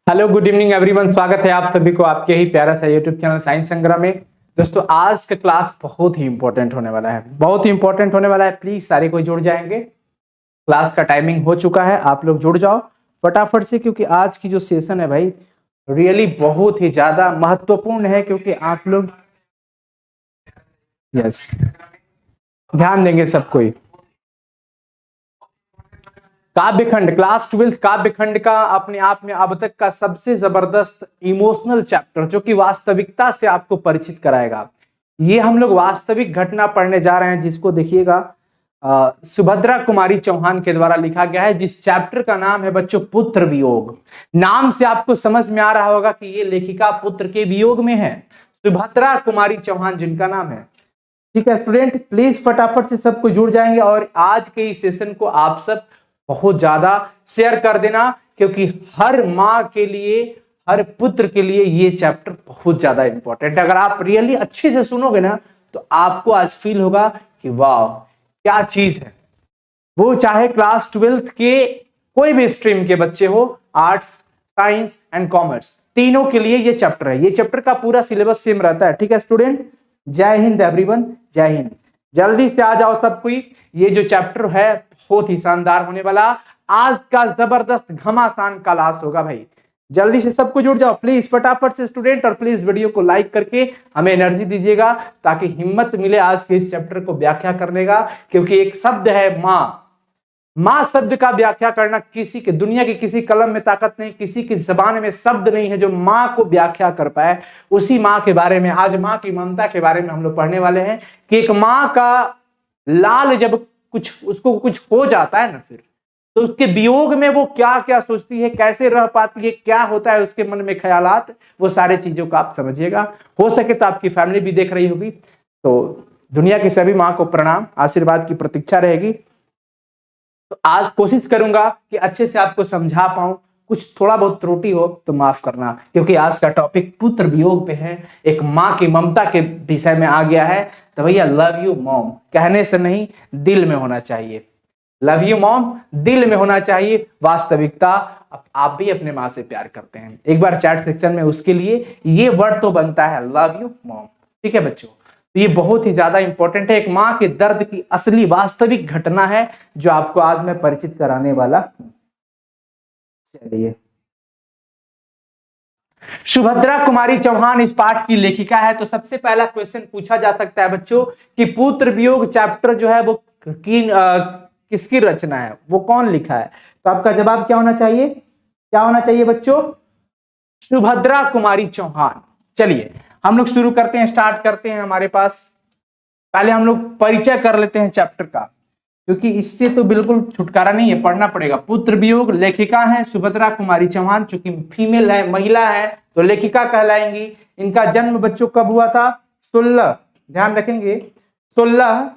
Hello, good evening everyone. स्वागत है आप सभी को आपके ही प्यारा सा यूट्यूब चैनल साइंस संग्रह में। दोस्तों, आज का क्लास बहुत ही इंपॉर्टेंट होने वाला है, बहुत ही इंपॉर्टेंट होने वाला है। प्लीज सारे कोई जुड़ जाएंगे। क्लास का टाइमिंग हो चुका है, आप लोग जुड़ जाओ फटाफट से, क्योंकि आज की जो सेशन है भाई रियली बहुत ही ज्यादा महत्वपूर्ण है। क्योंकि आप लोग यस ध्यान देंगे सब कोई। काव्यखंड क्लास 12 काव्यखंड का अपने आप में अब तक का सबसे जबरदस्त इमोशनल चैप्टर, जो कि वास्तविकता से आपको परिचित कराएगा। ये हम लोग वास्तविक घटना पढ़ने जा रहे हैं, जिसको देखिएगा सुभद्रा कुमारी चौहान के द्वारा लिखा गया है, जिस चैप्टर का नाम है बच्चों पुत्र वियोग। नाम से आपको समझ में आ रहा होगा कि ये लेखिका पुत्र के वियोग में है, सुभद्रा कुमारी चौहान जिनका नाम है। ठीक है स्टूडेंट, प्लीज फटाफट से सबको जुड़ जाएंगे और आज के इस सेशन को आप सब बहुत ज्यादा शेयर कर देना, क्योंकि हर माँ के लिए, हर पुत्र के लिए ये चैप्टर बहुत ज्यादा इंपॉर्टेंट है। अगर आप रियली अच्छे से सुनोगे ना तो आपको आज फील होगा कि वाह क्या चीज है। वो चाहे क्लास 12 के कोई भी स्ट्रीम के बच्चे हो, आर्ट्स, साइंस एंड कॉमर्स, तीनों के लिए ये चैप्टर है। ये चैप्टर का पूरा सिलेबस सेम रहता है। ठीक है स्टूडेंट, जय हिंद एवरीवन, जय हिंद। जल्दी से आ जाओ सब कोई। ये जो चैप्टर है बहुत ही शानदार होने वाला, आज का जबरदस्त घमासान का क्लास होगा भाई। जल्दी से सबको जुड़ जाओ प्लीज फटाफट से स्टूडेंट, और प्लीज वीडियो को लाइक करके हमें एनर्जी दीजिएगा, ताकि हिम्मत मिले आज के इस चैप्टर को व्याख्या करने का। क्योंकि एक शब्द है माँ, माँ शब्द का व्याख्या करना किसी के, दुनिया की किसी कलम में ताकत नहीं, किसी की जबान में शब्द नहीं है जो माँ को व्याख्या कर पाए। उसी माँ के बारे में आज, माँ की ममता के बारे में हम लोग पढ़ने वाले हैं कि एक माँ का लाल जब उसको कुछ हो जाता है ना, फिर तो उसके वियोग में वो क्या क्या सोचती है, कैसे रह पाती है, क्या होता है उसके मन में ख्यालात, वो सारे चीजों को आप समझिएगा। हो सके तो आपकी फैमिली भी देख रही होगी, तो दुनिया की सभी माँ को प्रणाम, आशीर्वाद की प्रतीक्षा रहेगी। तो आज कोशिश करूंगा कि अच्छे से आपको समझा पाऊं। कुछ थोड़ा बहुत त्रुटि हो तो माफ करना, क्योंकि आज का टॉपिक पुत्र वियोग पे है, एक माँ की ममता के विषय में आ गया है। तो भैया लव यू मॉम कहने से नहीं, दिल में होना चाहिए। लव यू मॉम दिल में होना चाहिए। वास्तविकता आप भी अपने माँ से प्यार करते हैं, एक बार चैट सेक्शन में उसके लिए ये वर्ड तो बनता है, लव यू मॉम। ठीक है बच्चों, तो ये बहुत ही ज्यादा इंपॉर्टेंट है। एक माँ के दर्द की असली वास्तविक घटना है, जो आपको आज मैं परिचित कराने वाला। चलिए, सुभद्रा कुमारी चौहान इस पाठ की लेखिका है। तो सबसे पहला क्वेश्चन पूछा जा सकता है बच्चों कि पुत्र वियोग चैप्टर जो है वो किसकी रचना है, वो कौन लिखा है। तो आपका जवाब क्या होना चाहिए, क्या होना चाहिए बच्चों, सुभद्रा कुमारी चौहान। चलिए हम लोग शुरू करते हैं, स्टार्ट करते हैं। हमारे पास पहले हम लोग परिचय कर लेते हैं चैप्टर का, क्योंकि इससे तो बिल्कुल छुटकारा नहीं है, पढ़ना पड़ेगा। पुत्र वियोग, लेखिका है सुभद्रा कुमारी चौहान, चूंकि फीमेल है, महिला है, तो लेखिका कहलाएंगी। इनका जन्म बच्चों कब हुआ था, 16, ध्यान रखेंगे 16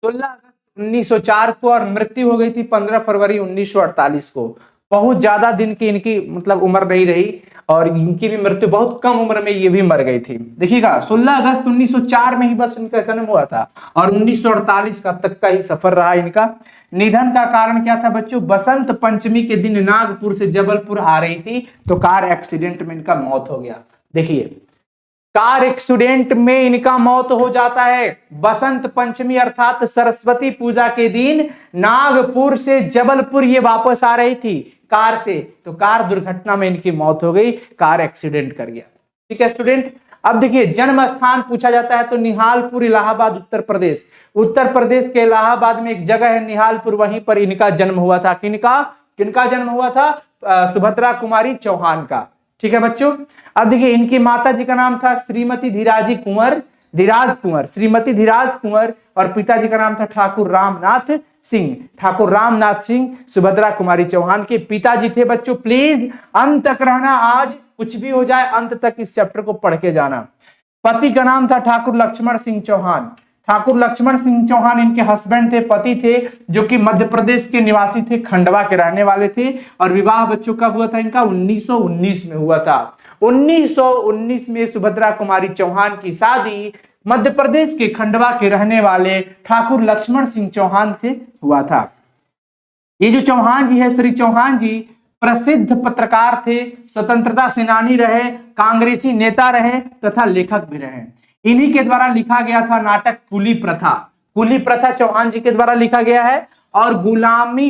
अगस्त 1904 को, और मृत्यु हो गई थी 15 फरवरी 1948 को। बहुत ज्यादा दिन की इनकी मतलब उम्र नहीं रही, और इनकी भी मृत्यु बहुत कम उम्र में ये भी मर गई थी। देखिएगा 16 अगस्त 1904 में ही बस इनका जन्म हुआ था, और 1948 का तक का ही सफर रहा इनका। निधन का कारण क्या था बच्चों, बसंत पंचमी के दिन नागपुर से जबलपुर आ रही थी, तो कार एक्सीडेंट में इनका मौत हो गया। देखिए कार एक्सीडेंट में इनका मौत हो जाता है बसंत पंचमी अर्थात सरस्वती पूजा के दिन। नागपुर से जबलपुर ये वापस आ रही थी कार से, तो कार दुर्घटना में इनकी मौत हो गई, कार एक्सीडेंट कर गया। ठीक है स्टूडेंट, अब देखिए जन्म स्थान पूछा जाता है तो निहालपुर, इलाहाबाद, उत्तर प्रदेश। उत्तर प्रदेश के इलाहाबाद में एक जगह है निहालपुर, वहीं पर इनका जन्म हुआ था। किनका जन्म हुआ था, सुभद्रा कुमारी चौहान का। ठीक है बच्चों, अब देखिए इनकी माता जी का नाम था श्रीमती धीराज कुंवर, श्रीमती धीराज कुंवर, और पिताजी का नाम था ठाकुर रामनाथ सिंह। सुभद्रा कुमारी चौहान के पिताजी थे बच्चों। प्लीज अंत तक रहना, आज कुछ भी हो जाए अंत तक इस चैप्टर को पढ़ के जाना। पति का नाम था ठाकुर लक्ष्मण सिंह चौहान। ठाकुर लक्ष्मण सिंह चौहान इनके हस्बैंड थे, पति थे, जो कि मध्य प्रदेश के निवासी थे, खंडवा के रहने वाले थे। और विवाह बच्चों कब हुआ था इनका, 1919 में हुआ था। 1919 में सुभद्रा कुमारी चौहान की शादी मध्य प्रदेश के खंडवा के रहने वाले ठाकुर लक्ष्मण सिंह चौहान से हुआ था। ये जो चौहान जी है, श्री चौहान जी, प्रसिद्ध पत्रकार थे, स्वतंत्रता सेनानी रहे, कांग्रेसी नेता रहे तथा लेखक भी रहे। इन्हीं के द्वारा लिखा गया था नाटक कुली प्रथा। कुली प्रथा चौहान जी के द्वारा लिखा गया है और गुलामी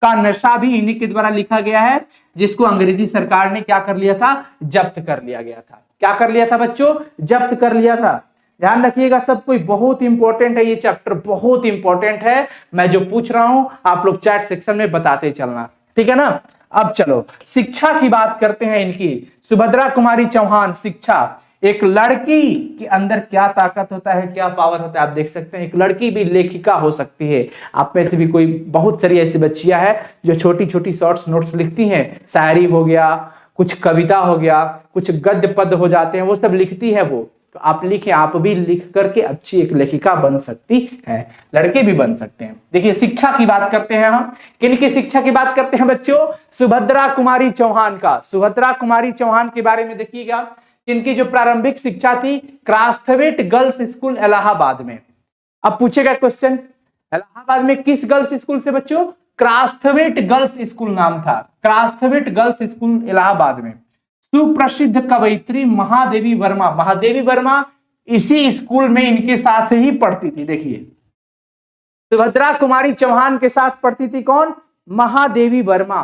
का नशा भी इन्हीं के द्वारा लिखा गया है, जिसको अंग्रेजी सरकार ने क्या कर लिया था, जब्त कर लिया गया था। क्या कर लिया था बच्चों, जब्त कर लिया था। ध्यान रखिएगा सब कोई, बहुत इंपॉर्टेंट है ये चैप्टर, बहुत इंपॉर्टेंट है। मैं जो पूछ रहा हूं आप लोग चैट सेक्शन में बताते चलना, ठीक है ना। अब चलो शिक्षा की बात करते हैं इनकी। सुभद्रा कुमारी चौहान, शिक्षा। एक लड़की के अंदर क्या ताकत होता है, क्या पावर होता है, आप देख सकते हैं। एक लड़की भी लेखिका हो सकती है। आप में से भी कोई, बहुत सारी ऐसी बच्चियां हैं जो छोटी छोटी शॉर्ट्स नोट्स लिखती हैं, शायरी हो गया, कुछ कविता हो गया, कुछ गद्य पद हो जाते हैं, वो सब लिखती है वो। तो आप लिखें, आप भी लिख करके अच्छी एक लेखिका बन सकती है, लड़के भी बन सकते हैं। देखिए शिक्षा की बात करते हैं हम, किनकी शिक्षा की बात करते हैं बच्चों, सुभद्रा कुमारी चौहान का। सुभद्रा कुमारी चौहान के बारे में देखिएगा, इनकी जो प्रारंभिक शिक्षा थी क्रास्थवेट गर्ल्स स्कूल इलाहाबाद में। अब पूछेगा क्वेश्चन, इलाहाबाद में किस गर्ल्स स्कूल से बच्चों, क्रास्थवेट गर्ल्स स्कूल नाम था, क्रास्थवेट गर्ल्स स्कूल इलाहाबाद में। सुप्रसिद्ध कवयित्री महादेवी वर्मा, महादेवी वर्मा इसी स्कूल में इनके साथ ही पढ़ती थी। देखिए सुभद्रा कुमारी चौहान के साथ पढ़ती थी कौन, महादेवी वर्मा।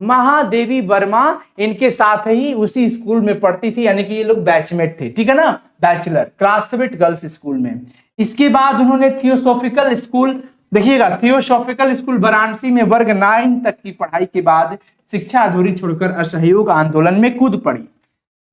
महादेवी वर्मा इनके साथ ही उसी स्कूल में पढ़ती थी, यानी कि ये लोग बैचमेट थे, ठीक है ना, बैचलर, क्रास्थवेट गर्ल्स स्कूल में। इसके बाद उन्होंने थियोसॉफिकल स्कूल, देखिएगा थियोसॉफिकल स्कूल वाराणसी में वर्ग 9 तक की पढ़ाई के बाद शिक्षा अधूरी छोड़कर असहयोग आंदोलन में कूद पड़ी।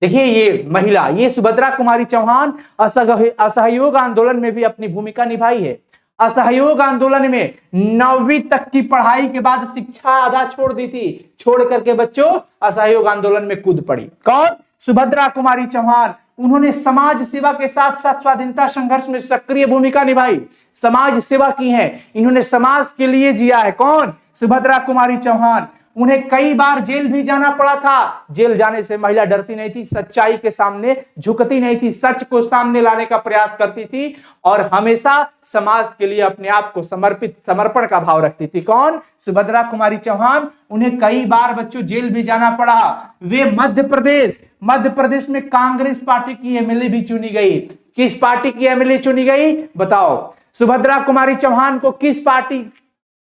देखिए ये महिला, ये सुभद्रा कुमारी चौहान असहयोग आंदोलन में भी अपनी भूमिका निभाई है। असहयोग आंदोलन में 9वीं तक की पढ़ाई के बाद शिक्षा आधा छोड़ दी थी, छोड़ करके बच्चों असहयोग आंदोलन में कूद पड़ी। कौन, सुभद्रा कुमारी चौहान। उन्होंने समाज सेवा के साथ साथ स्वाधीनता संघर्ष में सक्रिय भूमिका निभाई, समाज सेवा की है, इन्होंने समाज के लिए जिया है। कौन, सुभद्रा कुमारी चौहान। उन्हें कई बार जेल भी जाना पड़ा था। जेल जाने से महिला डरती नहीं थी, सच्चाई के सामने झुकती नहीं थी, सच को सामने लाने का प्रयास करती थी और हमेशा समाज के लिए अपने आप को समर्पण का भाव रखती थी। कौन, सुभद्रा कुमारी चौहान। उन्हें कई बार बच्चों जेल भी जाना पड़ा। वे मध्य प्रदेश में कांग्रेस पार्टी की एमएलए भी चुनी गई। किस पार्टी की एमएलए चुनी गई बताओ, सुभद्रा कुमारी चौहान को किस पार्टी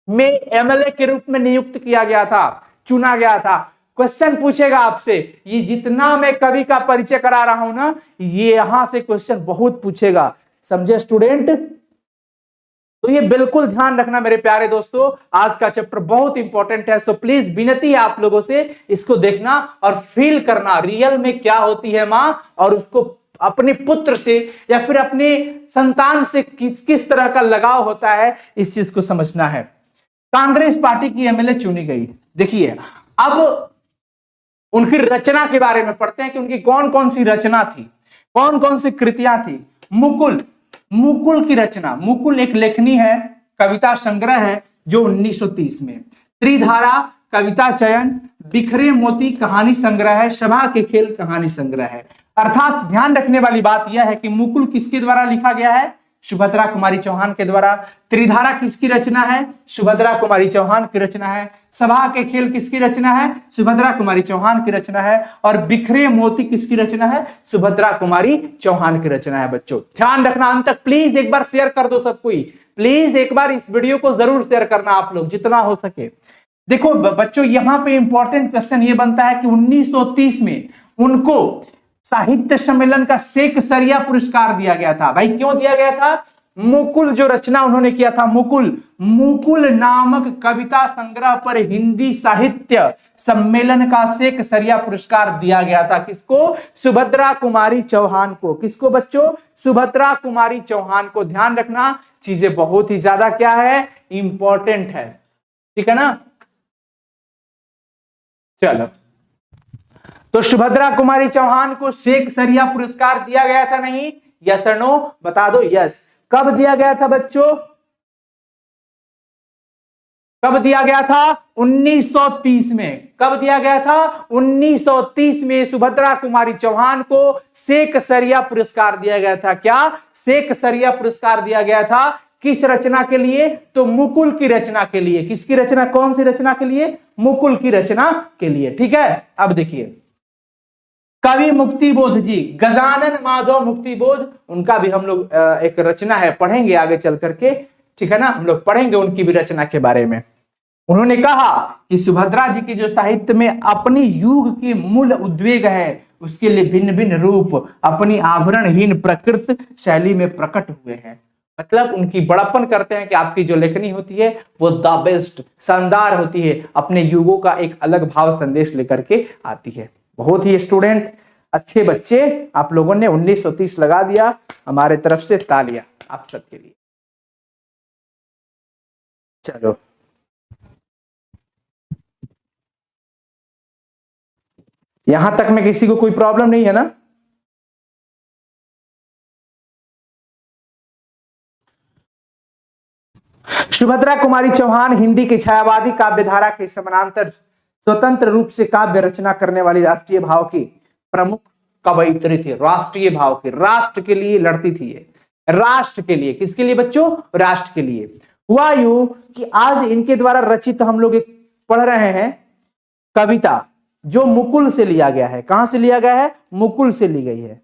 में एमएलए के रूप में नियुक्त किया गया था, चुना गया था। क्वेश्चन पूछेगा आपसे, ये जितना मैं कवि का परिचय करा रहा हूं ना, ये यहां से क्वेश्चन बहुत पूछेगा, समझे स्टूडेंट। तो ये बिल्कुल ध्यान रखना मेरे प्यारे दोस्तों, आज का चैप्टर बहुत इंपॉर्टेंट है। सो प्लीज विनती है आप लोगों से इसको देखना और फील करना, रियल में क्या होती है मां, और उसको अपने पुत्र से या फिर अपने संतान से किस तरह का लगाव होता है, इस चीज को समझना है। कांग्रेस पार्टी की एमएलए चुनी गई। देखिए अब उनकी रचना के बारे में पढ़ते हैं कि उनकी कौन कौन सी रचना थी, कौन कौन सी कृतियां थी। मुकुल की रचना, मुकुल एक लेखनी है, कविता संग्रह है जो 1930 में। त्रिधारा कविता चयन, बिखरे मोती कहानी संग्रह है, सभा के खेल कहानी संग्रह है। अर्थात ध्यान रखने वाली बात यह है कि मुकुल किसके द्वारा लिखा गया है, सुभद्रा कुमारी चौहान के द्वारा। त्रिधारा किसकी रचना है, सुभद्रा कुमारी चौहान की रचना है। सभा के खेल किसकी रचना है, सुभद्रा कुमारी चौहान की रचना है। और बिखरे मोती किसकी रचना है, सुभद्रा कुमारी चौहान की रचना है। बच्चों ध्यान रखना, अंत तक प्लीज एक बार शेयर कर दो सब कोई, प्लीज एक बार इस वीडियो को जरूर शेयर करना आप लोग जितना हो सके। देखो बच्चों यहां पे इंपॉर्टेंट क्वेश्चन ये बनता है कि 1930 में उनको साहित्य सम्मेलन का शेखसरिया पुरस्कार दिया गया था। भाई क्यों दिया गया था, मुकुल जो रचना उन्होंने किया था, मुकुल नामक कविता संग्रह पर हिंदी साहित्य सम्मेलन का शेखसरिया पुरस्कार दिया गया था। किसको, सुभद्रा कुमारी चौहान को। किसको बच्चों, सुभद्रा कुमारी चौहान को। ध्यान रखना चीजें बहुत ही ज्यादा क्या है, इंपॉर्टेंट है, ठीक है ना। चलो तो सुभद्रा कुमारी चौहान को शेखसरिया पुरस्कार दिया गया था नहीं, यस और नो बता दो। यस, कब दिया गया था बच्चों, कब दिया गया था, 1930 में। कब दिया गया था, 1930 में सुभद्रा कुमारी चौहान को शेखसरिया पुरस्कार दिया गया था। क्या, शेखसरिया पुरस्कार दिया गया था। किस रचना के लिए? तो मुकुल की रचना के लिए। किसकी रचना? कौन सी रचना के लिए? मुकुल की रचना के लिए। ठीक है, अब देखिए कवि मुक्तिबोध जी, गजानन माधव मुक्तिबोध, उनका भी हम लोग एक रचना है, पढ़ेंगे आगे चल करके। ठीक है ना, हम लोग पढ़ेंगे उनकी भी रचना के बारे में। उन्होंने कहा कि सुभद्रा जी की जो साहित्य में अपनी युग की मूल उद्वेग है, उसके लिए भिन्न भिन्न रूप अपनी आभरणहीन प्रकृत शैली में प्रकट हुए हैं। मतलब उनकी बड़प्पन करते हैं कि आपकी जो लेखनी होती है वो द बेस्ट, शानदार होती है, अपने युगों का एक अलग भाव संदेश लेकर के आती है। बहुत ही स्टूडेंट अच्छे बच्चे, आप लोगों ने 1930 लगा दिया, हमारे तरफ से तालियां आप सबके लिए। चलो यहां तक में किसी को कोई प्रॉब्लम नहीं है ना? सुभद्रा कुमारी चौहान हिंदी की छायावादी काव्य धारा के समानांतर स्वतंत्र रूप से काव्य रचना करने वाली राष्ट्रीय भाव की प्रमुख कवयित्री थी। राष्ट्रीय भाव की, राष्ट्र के लिए लड़ती थी ये, राष्ट्र के लिए। किसके लिए बच्चों? राष्ट्र के लिए। हुआ यूं कि आज इनके द्वारा रचित हम लोग एक पढ़ रहे हैं कविता, जो मुकुल से लिया गया है। कहां से लिया गया है? मुकुल से ली गई है।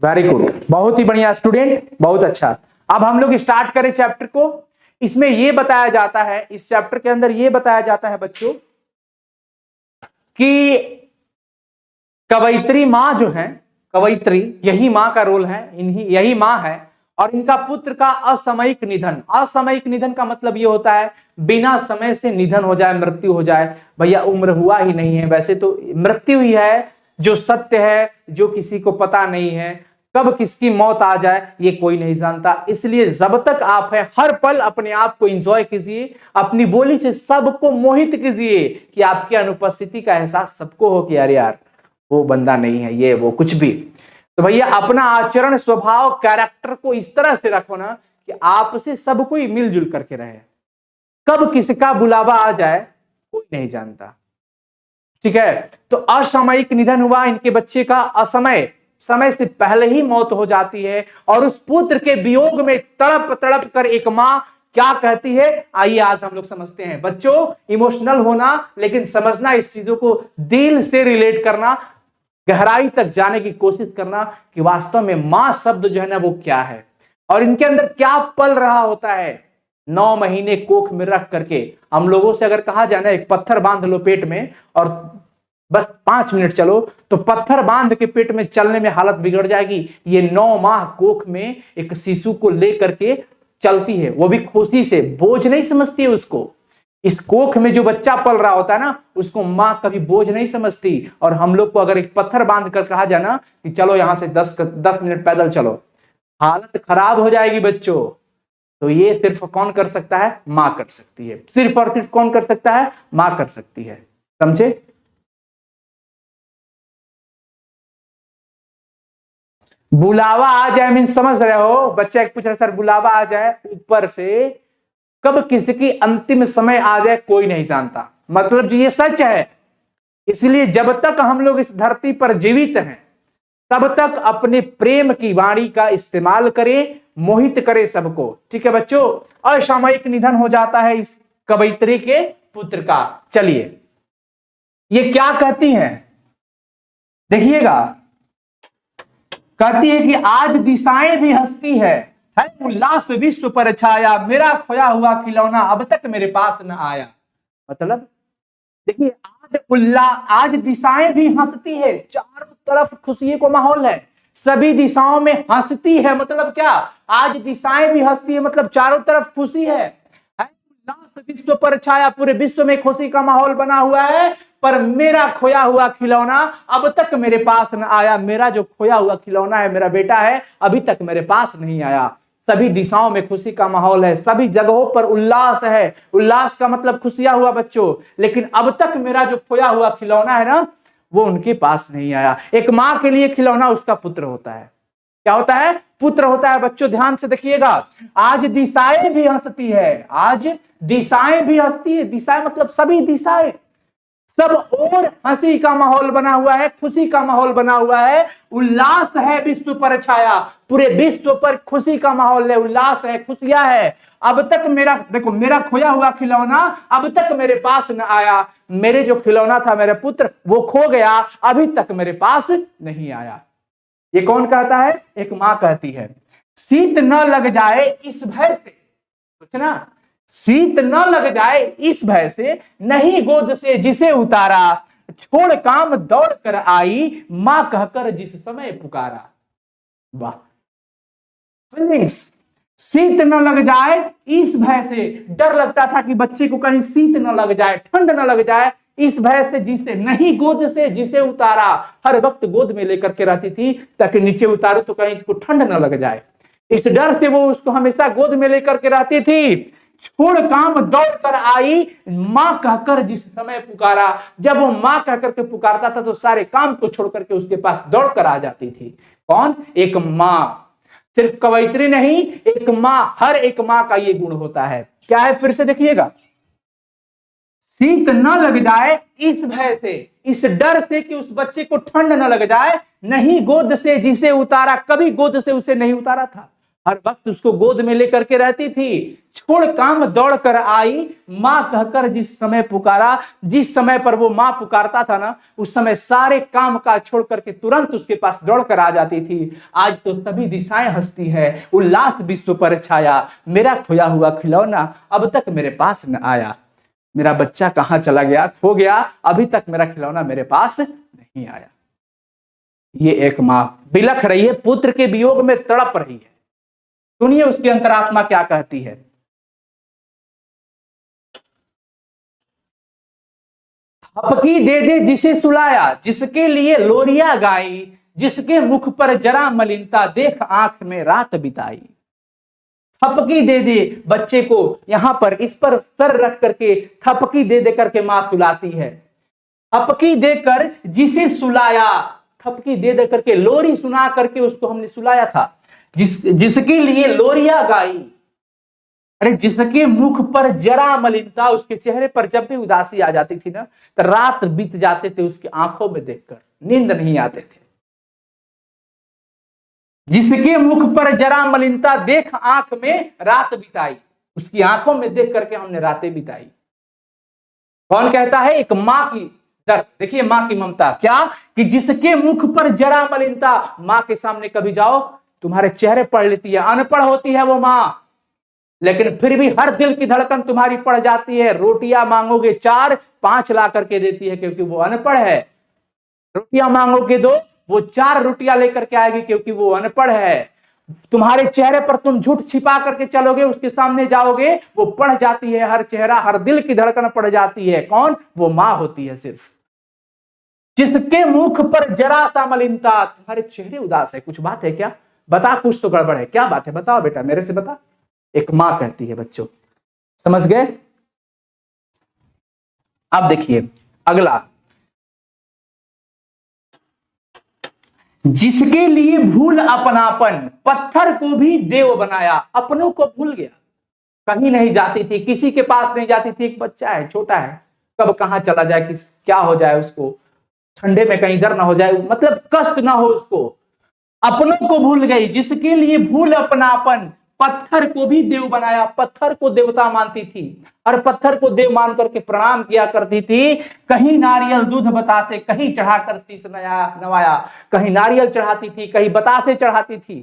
वेरी गुड, बहुत ही बढ़िया स्टूडेंट, बहुत अच्छा। अब हम लोग स्टार्ट करें चैप्टर को। इसमें यह बताया जाता है, इस चैप्टर के अंदर यह बताया जाता है बच्चों कि कवयित्री मां जो है, कवयित्री यही मां का रोल है, यही मां है, और इनका पुत्र का असामयिक निधन। असामयिक निधन का मतलब यह होता है बिना समय से निधन हो जाए, मृत्यु हो जाए। भैया उम्र हुआ ही नहीं है, वैसे तो मृत्यु ही है जो सत्य है, जो किसी को पता नहीं है। कब किसकी मौत आ जाए ये कोई नहीं जानता। इसलिए जब तक आप हैं हर पल अपने आप को एंजॉय कीजिए, अपनी बोली से सबको मोहित कीजिए कि आपकी अनुपस्थिति का एहसास सबको हो कि यार यार वो बंदा नहीं है, ये वो कुछ भी। तो भैया अपना आचरण, स्वभाव, कैरेक्टर को इस तरह से रखो ना कि आपसे सब कोई मिलजुल करके रहे। कब किसका बुलावा आ जाए कोई नहीं जानता। ठीक है, तो असामयिक निधन हुआ इनके बच्चे का। असमय, समय से पहले ही मौत हो जाती है, और उस पुत्र के वियोग में तड़प तड़प कर एक मां क्या कहती है, आइए आज हम लोग समझते हैं। बच्चों इमोशनल होना, लेकिन समझना, इस चीजों को दिल से रिलेट करना, गहराई तक जाने की कोशिश करना कि वास्तव में मां शब्द जो है ना वो क्या है, और इनके अंदर क्या पल रहा होता है। 9 महीने कोख में रख करके हम लोगों से अगर कहा जाए ना एक पत्थर बांध लो पेट में और बस 5 मिनट चलो, तो पत्थर बांध के पेट में चलने में हालत बिगड़ जाएगी। ये 9 माह कोख में एक शिशु को लेकर के चलती है, वो भी खुशी से, बोझ नहीं समझती है उसको। इस कोख में जो बच्चा पल रहा होता है ना उसको मां कभी बोझ नहीं समझती। और हम लोग को अगर एक पत्थर बांध कर कहा जाए ना कि चलो यहां से 10 मिनट पैदल चलो, हालत खराब हो जाएगी बच्चों। तो ये सिर्फ कौन कर सकता है? मां कर सकती है। सिर्फ और सिर्फ कौन कर सकता है? मां कर सकती है। समझे? बुलावा आ जाए मीन समझ रहे हो? बच्चा एक पूछ रहा सर बुलावा आ जाए ऊपर से, कब किसकी अंतिम समय आ जाए कोई नहीं जानता। मतलब ये सच है। इसलिए जब तक हम लोग इस धरती पर जीवित हैं तब तक अपने प्रेम की वाणी का इस्तेमाल करें, मोहित करें सबको। ठीक है बच्चों, असामयिक निधन हो जाता है इस कवयित्री के पुत्र का। चलिए ये क्या कहती हैं देखिएगा, कहती है कि आज दिशाएं भी हंसती है उल्लास विश्व पर छाया, मेरा खोया हुआ खिलौना अब तक मेरे पास न आया। मतलब देखिए आज दिशाएं भी हंसती है, चारों तरफ खुशी को माहौल है, सभी दिशाओं में हंसती है। मतलब क्या? आज दिशाएं भी हंसती है, मतलब चारों तरफ खुशी है उल्लास विश्व पर छाया, पूरे विश्व में खुशी का माहौल बना हुआ है, पर मेरा खोया हुआ खिलौना अब तक मेरे पास न आया। मेरा जो खोया हुआ खिलौना है, मेरा बेटा है, अभी तक मेरे पास नहीं आया। सभी दिशाओं में खुशी का माहौल है, सभी जगहों पर उल्लास है। उल्लास का मतलब खुशियां हुआ बच्चों, लेकिन अब तक मेरा जो खोया हुआ खिलौना है ना वो उनके पास नहीं आया। एक माँ के लिए खिलौना उसका पुत्र होता है। क्या होता है? पुत्र होता है। बच्चों ध्यान से देखिएगा, आज दिशाएं भी हंसती है, आज दिशाएं भी हंसती है। दिशाएं मतलब सभी दिशाएं, सब और हंसी का माहौल बना हुआ है, खुशी का माहौल बना हुआ है, उल्लास है विश्व पर छाया, पूरे विश्व पर खुशी का माहौल है, उल्लास है, खुशियां है। अब तक मेरा, देखो, मेरा खोया हुआ खिलौना अब तक मेरे पास न आया। मेरे जो खिलौना था मेरे पुत्र, वो खो गया, अभी तक मेरे पास नहीं आया। ये कौन कहता है? एक मां कहती है। शीत न लग जाए इस भय से, सोचना, शीत न लग जाए इस भय से, नहीं गोद से जिसे उतारा, छोड़ काम दौड़ कर आई, मां कहकर जिस समय पुकारा। वाह, फीलिंग्स। शीत न लग जाए इस भय से, डर लगता था कि बच्चे को कहीं शीत न लग जाए, ठंड न लग जाए, इस भय से जिसे, नहीं गोद से जिसे उतारा, हर वक्त गोद में लेकर के रहती थी ताकि नीचे उतारो तो कहीं इसको ठंड न लग जाए। इस डर से वो उसको हमेशा गोद में लेकर के रहती थी। छोड़ काम दौड़ कर आई, मां कहकर जिस समय पुकारा। जब वो मां कहकर के पुकारता था तो सारे काम को छोड़ करके उसके पास दौड़ कर आ जाती थी। कौन? एक मां। सिर्फ कवयित्री नहीं, एक मां। हर एक मां का ये गुण होता है। क्या है? फिर से देखिएगा, शीत न लग जाए इस भय से, इस डर से कि उस बच्चे को ठंड न लग जाए, नहीं गोद से जिसे उतारा, कभी गोद से उसे नहीं उतारा था, हर वक्त उसको गोद में लेकर के रहती थी। छोड़ काम दौड़ कर आई, मां कहकर जिस समय पुकारा। जिस समय पर वो मां पुकारता था ना, उस समय सारे काम काज छोड़ करके तुरंत उसके पास दौड़ कर आ जाती थी। आज तो सभी दिशाएं हंसती है, उल्लास विश्व पर छाया, मेरा खोया हुआ खिलौना अब तक मेरे पास न आया। मेरा बच्चा कहां चला गया, खो गया, अभी तक मेरा खिलौना मेरे पास नहीं आया। ये एक मां बिलख रही है, पुत्र के वियोग में तड़प रही है। सुनिए उसकी अंतरात्मा क्या कहती है। थपकी दे दे जिसे सुलाया, जिसके लिए लोरिया गाई, जिसके मुख पर जरा मलिनता, देख आंख में रात बिताई। थपकी दे दे बच्चे को, यहां पर इस पर सर रख करके थपकी दे दे करके मां सुलाती है। थपकी देकर जिसे सुलाया, थपकी दे दे करके, लोरी सुना करके उसको हमने सुलाया था। जिसके लिए लोरिया गाई, अरे जिसके मुख पर जरा मलिनता, उसके चेहरे पर जब भी उदासी आ जाती थी ना, तो रात बीत जाते थे उसकी आंखों में देखकर, नींद नहीं आते थे। जिसके मुख पर जरा मलिनता, देख आंख में रात बिताई, उसकी आंखों में देख करके हमने रातें बिताई। कौन कहता है? एक मां की दर्द। देखिए मां की ममता क्या, कि जिसके मुख पर जरा मलिनता, मां के सामने कभी जाओ तुम्हारे चेहरे पढ़ लेती है। अनपढ़ होती है वो मां, लेकिन फिर भी हर दिल की धड़कन तुम्हारी पड़ जाती है। रोटियां मांगोगे 4-5 ला करके देती है, क्योंकि वो अनपढ़ है। रोटियां मांगोगे 2, वो 4 रोटियां लेकर के आएगी, क्योंकि वो अनपढ़ है। तुम्हारे चेहरे पर तुम झूठ छिपा करके चलोगे, उसके सामने जाओगे, वो पढ़ जाती है, हर चेहरा, हर दिल की धड़कन पड़ जाती है। कौन? वो मां होती है सिर्फ। जिसके मुख पर जरा सा मलिनता, तुम्हारे चेहरे उदास है, कुछ बात है क्या? बता, कुछ तो गड़बड़ है, क्या बात है? बताओ बेटा, मेरे से बता। एक मां कहती है। बच्चों समझ गए? अब देखिए अगला, जिसके लिए भूल अपनापन, पत्थर को भी देव बनाया। अपनों को भूल गया, कहीं नहीं जाती थी, किसी के पास नहीं जाती थी। एक बच्चा है, छोटा है, कब कहां चला जाए, क्या हो जाए उसको, ठंडे में कहीं डर ना हो जाए, मतलब कष्ट ना हो उसको। अपनों को भूल गई, जिसके लिए भूल अपनापन, पत्थर को भी देव बनाया। पत्थर को देवता मानती थी और पत्थर को देव मान करके प्रणाम किया करती थी। कहीं नारियल दूध बतासे, कहीं चढ़ाकर शीश नवाया। कहीं नारियल चढ़ाती थी, कहीं बतासे चढ़ाती थी,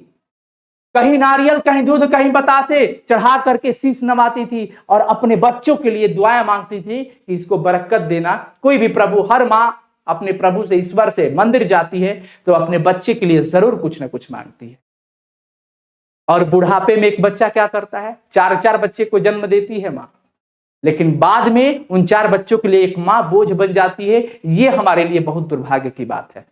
कहीं नारियल, कहीं दूध, कहीं बतासे चढ़ा करके शीश नवाती थी, और अपने बच्चों के लिए दुआएं मांगती थी कि इसको बरकत देना। कोई भी प्रभु, हर मां अपने प्रभु से, ईश्वर से मंदिर जाती है तो अपने बच्चे के लिए जरूर कुछ ना कुछ मांगती है। और बुढ़ापे में एक बच्चा क्या करता है? 4-4 बच्चे को जन्म देती है मां, लेकिन बाद में उन 4 बच्चों के लिए एक मां बोझ बन जाती है। ये हमारे लिए बहुत दुर्भाग्य की बात है,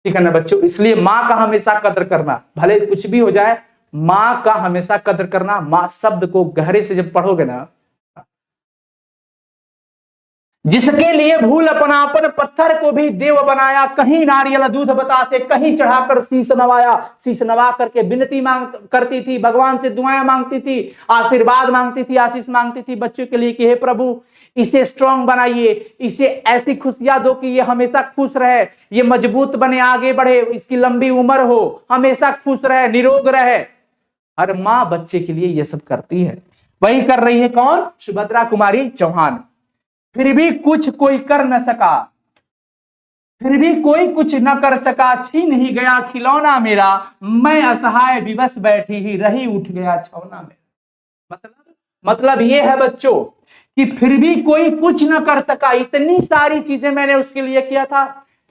ठीक है ना बच्चों? इसलिए मां का हमेशा कदर करना, भले कुछ भी हो जाए, मां का हमेशा कदर करना। मां शब्द को गहरे से जब पढ़ोगे ना, जिसके लिए भूल अपनापन पत्थर को भी देव बनाया, कहीं नारियल दूध बतासे कहीं चढ़ाकर शीश नवाया। शीश नवा करके विनती मांग करती थी, भगवान से दुआएं मांगती थी, आशीर्वाद मांगती थी, आशीष मांगती थी बच्चों के लिए कि हे प्रभु इसे स्ट्रांग बनाइए, इसे ऐसी खुशियां दो कि ये हमेशा खुश रहे, ये मजबूत बने, आगे बढ़े, इसकी लंबी उम्र हो, हमेशा खुश रहे, निरोग रहे। हर माँ बच्चे के लिए ये सब करती है। वही कर रही है कौन? सुभद्रा कुमारी चौहान। फिर भी कुछ कोई कर न सका, फिर भी कोई कुछ न कर सका, छीन ही गया खिलौना मेरा, मैं असहाय विवश बैठी ही रही, उठ गया छौना मेरा। मतलब ये है बच्चों कि फिर भी कोई कुछ न कर सका। इतनी सारी चीजें मैंने उसके लिए किया था,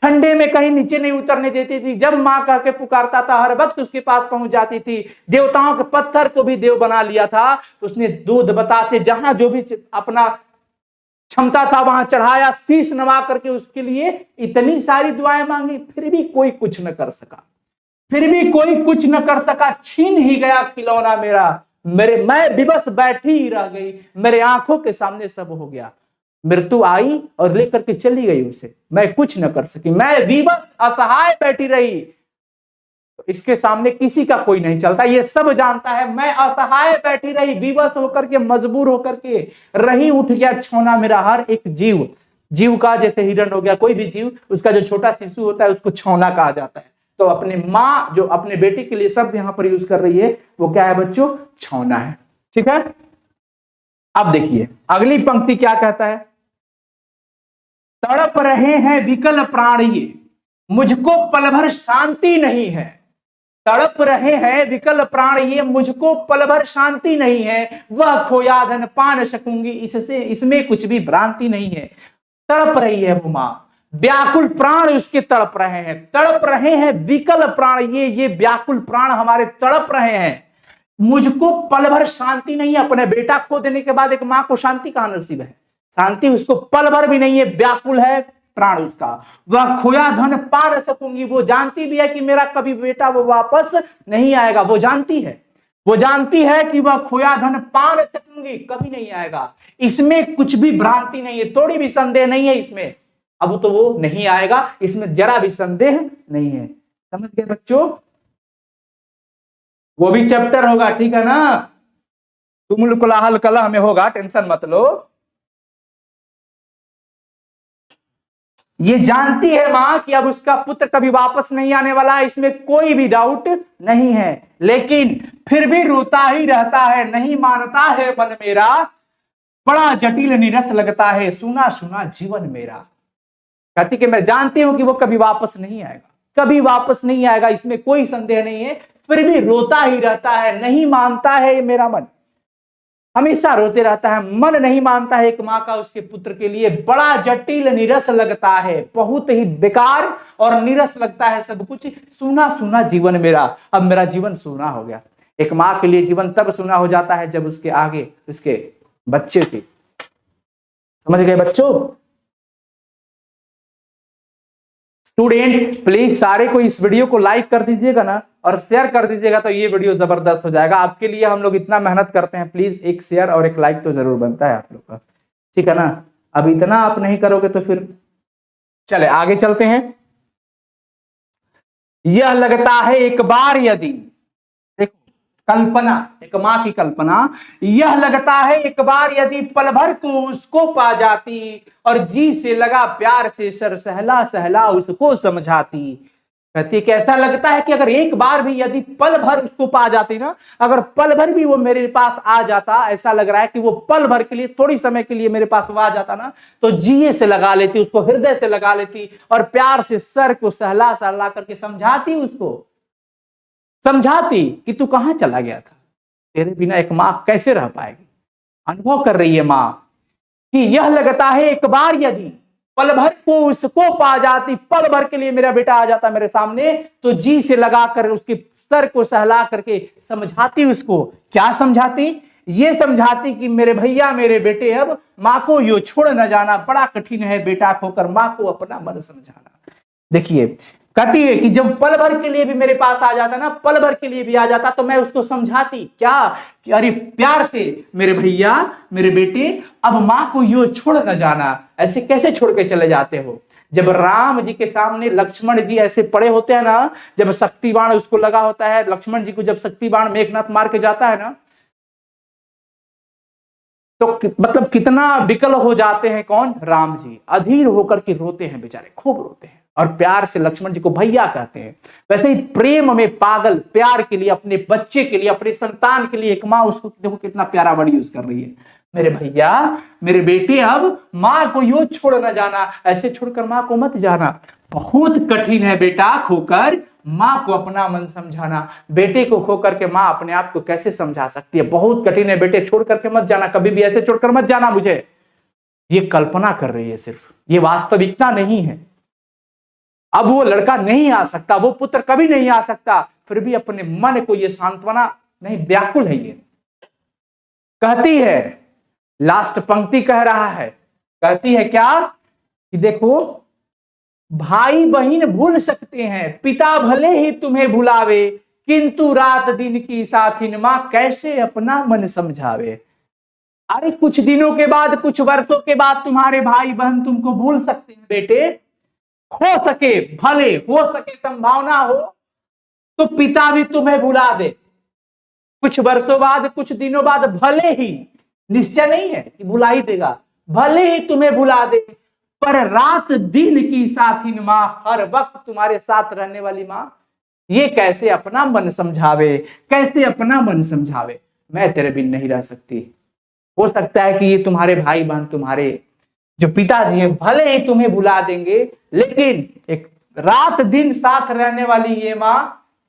ठंडे में कहीं नीचे नहीं उतरने देती थी, जब माँ कह के पुकारता था हर वक्त उसके पास पहुंच जाती थी। देवताओं के पत्थर को भी देव बना लिया था। उसने दूध बतासे जहां जो भी अपना क्षमता था वहां चढ़ाया, शीश नवा करके उसके लिए इतनी सारी दुआएं मांगी, फिर भी कोई कुछ न कर सका, फिर भी कोई कुछ न कर सका, छीन ही गया खिलौना मेरा, मैं विवश बैठी ही रह गई, मेरे आंखों के सामने सब हो गया। मृत्यु आई और लेकर के चली गई उसे, मैं कुछ न कर सकी, मैं विवश असहाय बैठी रही। तो इसके सामने किसी का कोई नहीं चलता, ये सब जानता है। मैं असहाय बैठी रही, विवश होकर के, मजबूर होकर के रही, उठ गया छौना मेरा। हर एक जीव का, जैसे हिरण हो गया, कोई भी जीव, उसका जो छोटा शिशु होता है उसको छौना कहा जाता है। तो अपने माँ जो अपने बेटे के लिए शब्द यहां पर यूज कर रही है वो क्या है बच्चों? छौना है। ठीक है, अब देखिए अगली पंक्ति क्या कहता है? तड़प रहे हैं विकल प्राण ये, मुझको पल भर शांति नहीं है। तड़प रहे हैं विकल प्राण ये, मुझको पल भर शांति नहीं है। वह खोया धन पा न सकूंगी, इससे इसमें कुछ भी भ्रांति नहीं है। तड़प रही है वो मां, व्याकुल प्राण उसके तड़प रहे हैं, तड़प रहे हैं विकल प्राण ये व्याकुल प्राण हमारे तड़प रहे हैं। मुझको पल भर शांति नहीं है। अपने बेटा खो देने के बाद एक मां को शांति कहां नसीब है? शांति उसको पल भर भी नहीं है, व्याकुल है प्राण उसका। वह खोया धन पा न सकूंगी, वो जानती भी है कि मेरा कभी बेटा वो वापस नहीं आएगा, वो जानती है, वो जानती है कि वह खोया धन पा न सकूंगी, कभी नहीं आएगा। इसमें कुछ भी भ्रांति नहीं है, थोड़ी भी संदेह नहीं है इसमें। अब तो वो नहीं आएगा, इसमें जरा भी संदेह नहीं है। समझ गए बच्चों? वो भी चैप्टर होगा, ठीक है ना? तुमुल कोलाहल कलह में होगा, टेंशन मत लो। ये जानती है मां कि अब उसका पुत्र कभी वापस नहीं आने वाला है, इसमें कोई भी डाउट नहीं है, लेकिन फिर भी रोता ही रहता है, नहीं मानता है मन मेरा, बड़ा जटिल नीरस लगता है सुना सुना जीवन मेरा। कहती कि मैं जानती हूं कि वो कभी वापस नहीं आएगा, कभी वापस नहीं आएगा, इसमें कोई संदेह नहीं है, फिर भी रोता ही रहता है, नहीं मानता है मेरा मन, हमेशा रोते रहता है, मन नहीं मानता है एक मां का उसके पुत्र के लिए। बड़ा जटिल नीरस लगता है, बहुत ही बेकार और नीरस लगता है सब कुछ, सुना सुना जीवन मेरा। अब मेरा जीवन सुना हो गया। एक मां के लिए जीवन तब सुना हो जाता है जब उसके आगे उसके बच्चे की। समझ गए बच्चों? स्टूडेंट प्लीज सारे को इस वीडियो को लाइक कर दीजिएगा ना और शेयर कर दीजिएगा, तो ये वीडियो जबरदस्त हो जाएगा। आपके लिए हम लोग इतना मेहनत करते हैं, प्लीज एक शेयर और एक लाइक तो जरूर बनता है आप लोग का, ठीक है ना? अब इतना आप नहीं करोगे तो फिर चले आगे चलते हैं। यह लगता है एक बार यदि, देखो कल्पना, एक मां की कल्पना, यह लगता है एक बार यदि पल भर को उसको पा जाती और जी से लगा प्यार से सर सहला सहला उसको समझाती। कहती है कैसा लगता है कि अगर एक बार भी यदि पल भर उसको पा जाती ना, अगर पल भर भी वो मेरे पास आ जाता, ऐसा लग रहा है कि वो पल भर के लिए, थोड़ी समय के लिए मेरे पास वो आ जाता ना, तो जिए से लगा लेती, उसको हृदय से लगा लेती और प्यार से सर को सहला सहला करके समझाती, उसको समझाती कि तू कहां चला गया था, तेरे बिना एक मां कैसे रह पाएगी। अनुभव कर रही है मां कि यह लगता है एक बार यदि पल भर को उसको पा जाती, पल भर के लिए मेरा बेटा आ जाता मेरे सामने, तो जी से लगा कर उसके सर को सहला करके समझाती। उसको क्या समझाती? ये समझाती कि मेरे भैया मेरे बेटे अब मां को यो छोड़ न जाना, बड़ा कठिन है बेटा खोकर मां को अपना मन समझाना। देखिए कहती है कि जब पल भर के लिए भी मेरे पास आ जाता ना, पल भर के लिए भी आ जाता, तो मैं उसको समझाती क्या कि अरे प्यार से मेरे भैया, मेरे बेटे, अब माँ को यूं छोड़ न जाना, ऐसे कैसे छोड़ के चले जाते हो। जब राम जी के सामने लक्ष्मण जी ऐसे पड़े होते हैं ना, जब शक्ति बाण उसको लगा होता है, लक्ष्मण जी को जब शक्ति बाण मेघनाथ मार के जाता है ना, तो मतलब कितना विकल हो जाते हैं कौन, राम जी, अधीर होकर के रोते हैं बेचारे, खूब रोते हैं, और प्यार से लक्ष्मण जी को भैया कहते हैं। वैसे ही प्रेम में पागल, प्यार के लिए, अपने बच्चे के लिए, अपने संतान के लिए एक माँ उसको देखो कितना प्यारा वर्ड यूज कर रही है, मेरे भैया, मेरे बेटे, अब माँ को यूं छोड़ न जाना, ऐसे छोड़कर माँ को मत जाना। बहुत कठिन है बेटा खोकर माँ को अपना मन समझाना। बेटे को खोकर के माँ अपने आप को कैसे समझा सकती है, बहुत कठिन है बेटे, छोड़ करके मत जाना, कभी भी ऐसे छोड़कर मत जाना मुझे। ये कल्पना कर रही है सिर्फ, ये वास्तविकता नहीं है। अब वो लड़का नहीं आ सकता, वो पुत्र कभी नहीं आ सकता, फिर भी अपने मन को ये सांत्वना नहीं, व्याकुल है ये। कहती है, लास्ट पंक्ति कह रहा है, कहती है क्या कि देखो, भाई बहन भूल सकते हैं, पिता भले ही तुम्हें भुलावे, किंतु रात दिन की साथिन मां कैसे अपना मन समझावे। अरे कुछ दिनों के बाद, कुछ वर्षों के बाद तुम्हारे भाई बहन तुमको भूल सकते हैं बेटे, हो सके, भले हो सके, संभावना हो तो पिता भी तुम्हें भुला दे, कुछ वर्षों बाद, कुछ दिनों बाद, भले ही, निश्चय नहीं है कि भुला ही देगा, भले ही तुम्हें भुला दे, पर रात दिन की साथिन मां, हर वक्त तुम्हारे साथ रहने वाली मां, ये कैसे अपना मन समझावे, कैसे अपना मन समझावे। मैं तेरे बिन नहीं रह सकती। हो सकता है कि ये तुम्हारे भाई बहन, तुम्हारे जो पिताजी हैं, भले ही तुम्हें भुला देंगे, लेकिन एक रात दिन साथ रहने वाली ये मां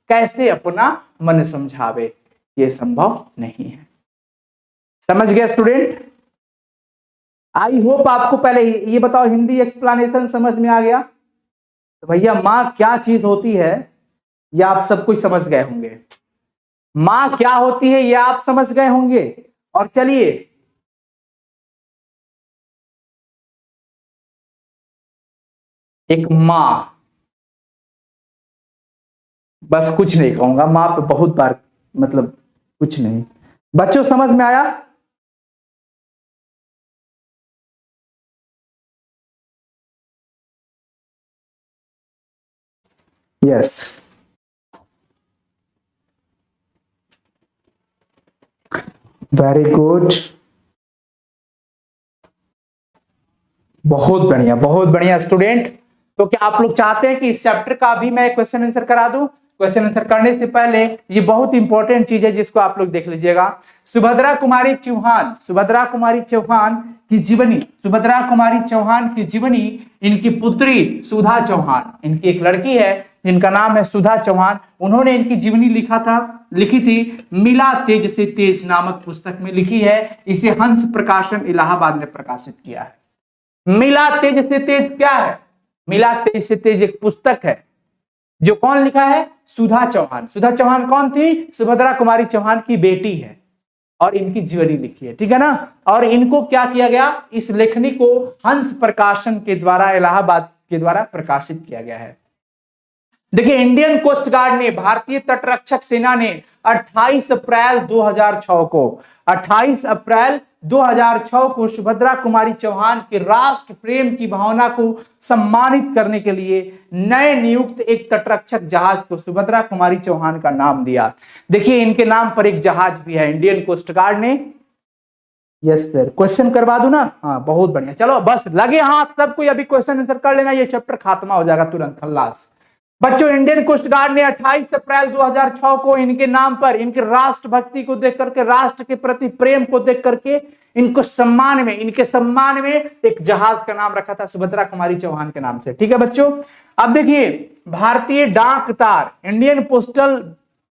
कैसे अपना मन समझावे, ये संभव नहीं है। समझ गया स्टूडेंट? आई होप आपको पहले ये बताओ, हिंदी एक्सप्लेनेशन समझ में आ गया? तो भैया मां क्या चीज होती है ये आप सब कुछ समझ गए होंगे, मां क्या होती है ये आप समझ गए होंगे। और चलिए एक मां, बस कुछ नहीं कहूंगा, मां पे बहुत बार, मतलब कुछ नहीं। बच्चों समझ में आया? यस, वेरी गुड, बहुत बढ़िया, बहुत बढ़िया स्टूडेंट। तो क्या आप लोग चाहते हैं कि इस चैप्टर का भी मैं क्वेश्चन आंसर करा दूं? क्वेश्चन आंसर करने से पहले ये बहुत इंपॉर्टेंट चीज है जिसको आप लोग देख लीजिएगा। सुभद्रा कुमारी चौहान, सुभद्रा कुमारी चौहान की जीवनी, सुभद्रा कुमारी चौहान की जीवनी, इनकी पुत्री सुधा चौहान, इनकी एक लड़की है जिनका नाम है सुधा चौहान, उन्होंने इनकी जीवनी लिखी थी, मिला तेज से तेज नामक पुस्तक में लिखी है। इसे हंस प्रकाशन इलाहाबाद ने प्रकाशित किया है। मिला तेज से तेज क्या है? मिला तेज से तेज एक पुस्तक है जो कौन लिखा है? सुधा चौहान। सुधा चौहान कौन थी? सुभद्रा कुमारी चौहान की बेटी है और इनकी जीवनी लिखी है, ठीक है ना। और इनको क्या किया गया, इस लेखनी को हंस प्रकाशन के द्वारा, इलाहाबाद के द्वारा प्रकाशित किया गया है। देखिए, इंडियन कोस्ट गार्ड ने, भारतीय तटरक्षक सेना ने 28 अप्रैल 2006 को, 28 अप्रैल 2006 को सुभद्रा कुमारी चौहान के राष्ट्र प्रेम की भावना को सम्मानित करने के लिए नए नियुक्त एक तटरक्षक जहाज को सुभद्रा कुमारी चौहान का नाम दिया। देखिए, इनके नाम पर एक जहाज भी है इंडियन कोस्ट गार्ड ने। यस सर, क्वेश्चन करवा दूं ना? हाँ, बहुत बढ़िया। चलो बस लगे हाथ सब कोई, अभी क्वेश्चन आंसर कर लेना, ये चैप्टर खात्मा हो जाएगा तुरंत, खल्लास। बच्चों, इंडियन कोस्ट गार्ड ने 28 अप्रैल 2006 को इनके नाम पर, इनके राष्ट्रभक्ति को देख करके, राष्ट्र के प्रति प्रेम को देख करके, इनको सम्मान में, इनके सम्मान में एक जहाज का नाम रखा था सुभद्रा कुमारी चौहान के नाम से, ठीक है बच्चों। अब देखिए, भारतीय डाक तार, इंडियन पोस्टल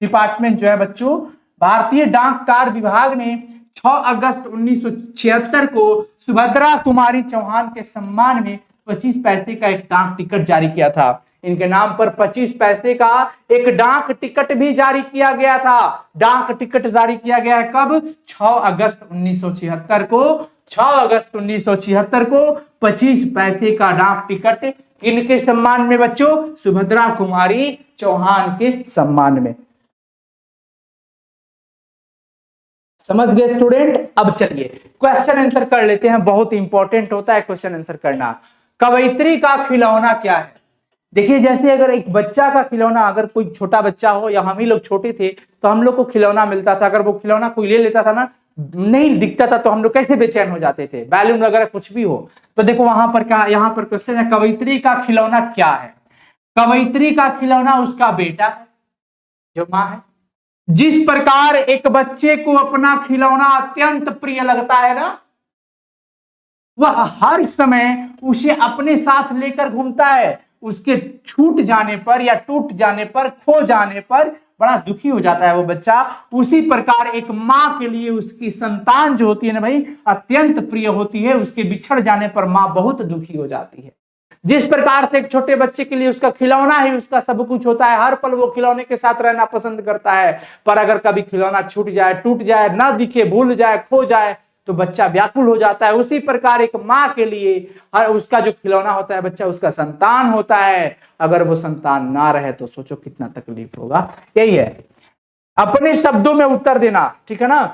डिपार्टमेंट जो है बच्चों, भारतीय डाक तार विभाग ने 6 अगस्त 1976 को सुभद्रा कुमारी चौहान के सम्मान में 25 पैसे का एक डाक टिकट जारी किया था। इनके नाम पर 25 पैसे का एक डाक टिकट भी जारी किया गया था। डाक टिकट जारी किया गया है कब? 6 अगस्त 1976 को 6 अगस्त 1976 को 25 पैसे का डाक टिकट किनके सम्मान में बच्चों? सुभद्रा कुमारी चौहान के सम्मान में। समझ गए स्टूडेंट? अब चलिए क्वेश्चन आंसर कर लेते हैं, बहुत इंपॉर्टेंट होता है क्वेश्चन आंसर करना। कवयित्री का खिलौना क्या है? देखिए जैसे अगर एक बच्चा का खिलौना, अगर कोई छोटा बच्चा हो या हम ही लोग छोटे थे तो हम लोग को खिलौना मिलता था, अगर वो खिलौना कोई ले लेता था ना, नहीं दिखता था तो हम लोग कैसे बेचैन हो जाते थे, बैलून वगैरह कुछ भी हो। तो देखो वहां पर क्या, यहाँ पर क्वेश्चन है कवयित्री का खिलौना क्या है? कवयित्री का खिलौना उसका बेटा है जो माँ है। जिस प्रकार एक बच्चे को अपना खिलौना अत्यंत प्रिय लगता है ना, वह हर समय उसे अपने साथ लेकर घूमता है, उसके छूट जाने पर या टूट जाने पर, खो जाने पर बड़ा दुखी हो जाता है वो बच्चा। उसी प्रकार एक माँ के लिए उसकी संतान जो होती है ना भाई, अत्यंत प्रिय होती है, उसके बिछड़ जाने पर माँ बहुत दुखी हो जाती है। जिस प्रकार से एक छोटे बच्चे के लिए उसका खिलौना ही उसका सब कुछ होता है, हर पल वो खिलौने के साथ रहना पसंद करता है, पर अगर कभी खिलौना छूट जाए, टूट जाए, ना दिखे, भूल जाए, खो जाए तो बच्चा व्याकुल हो जाता है। उसी प्रकार एक माँ के लिए हर उसका जो खिलौना होता है बच्चा, उसका संतान होता है। अगर वो संतान ना रहे तो सोचो कितना तकलीफ होगा। यही है, अपने शब्दों में उत्तर देना, ठीक है ना।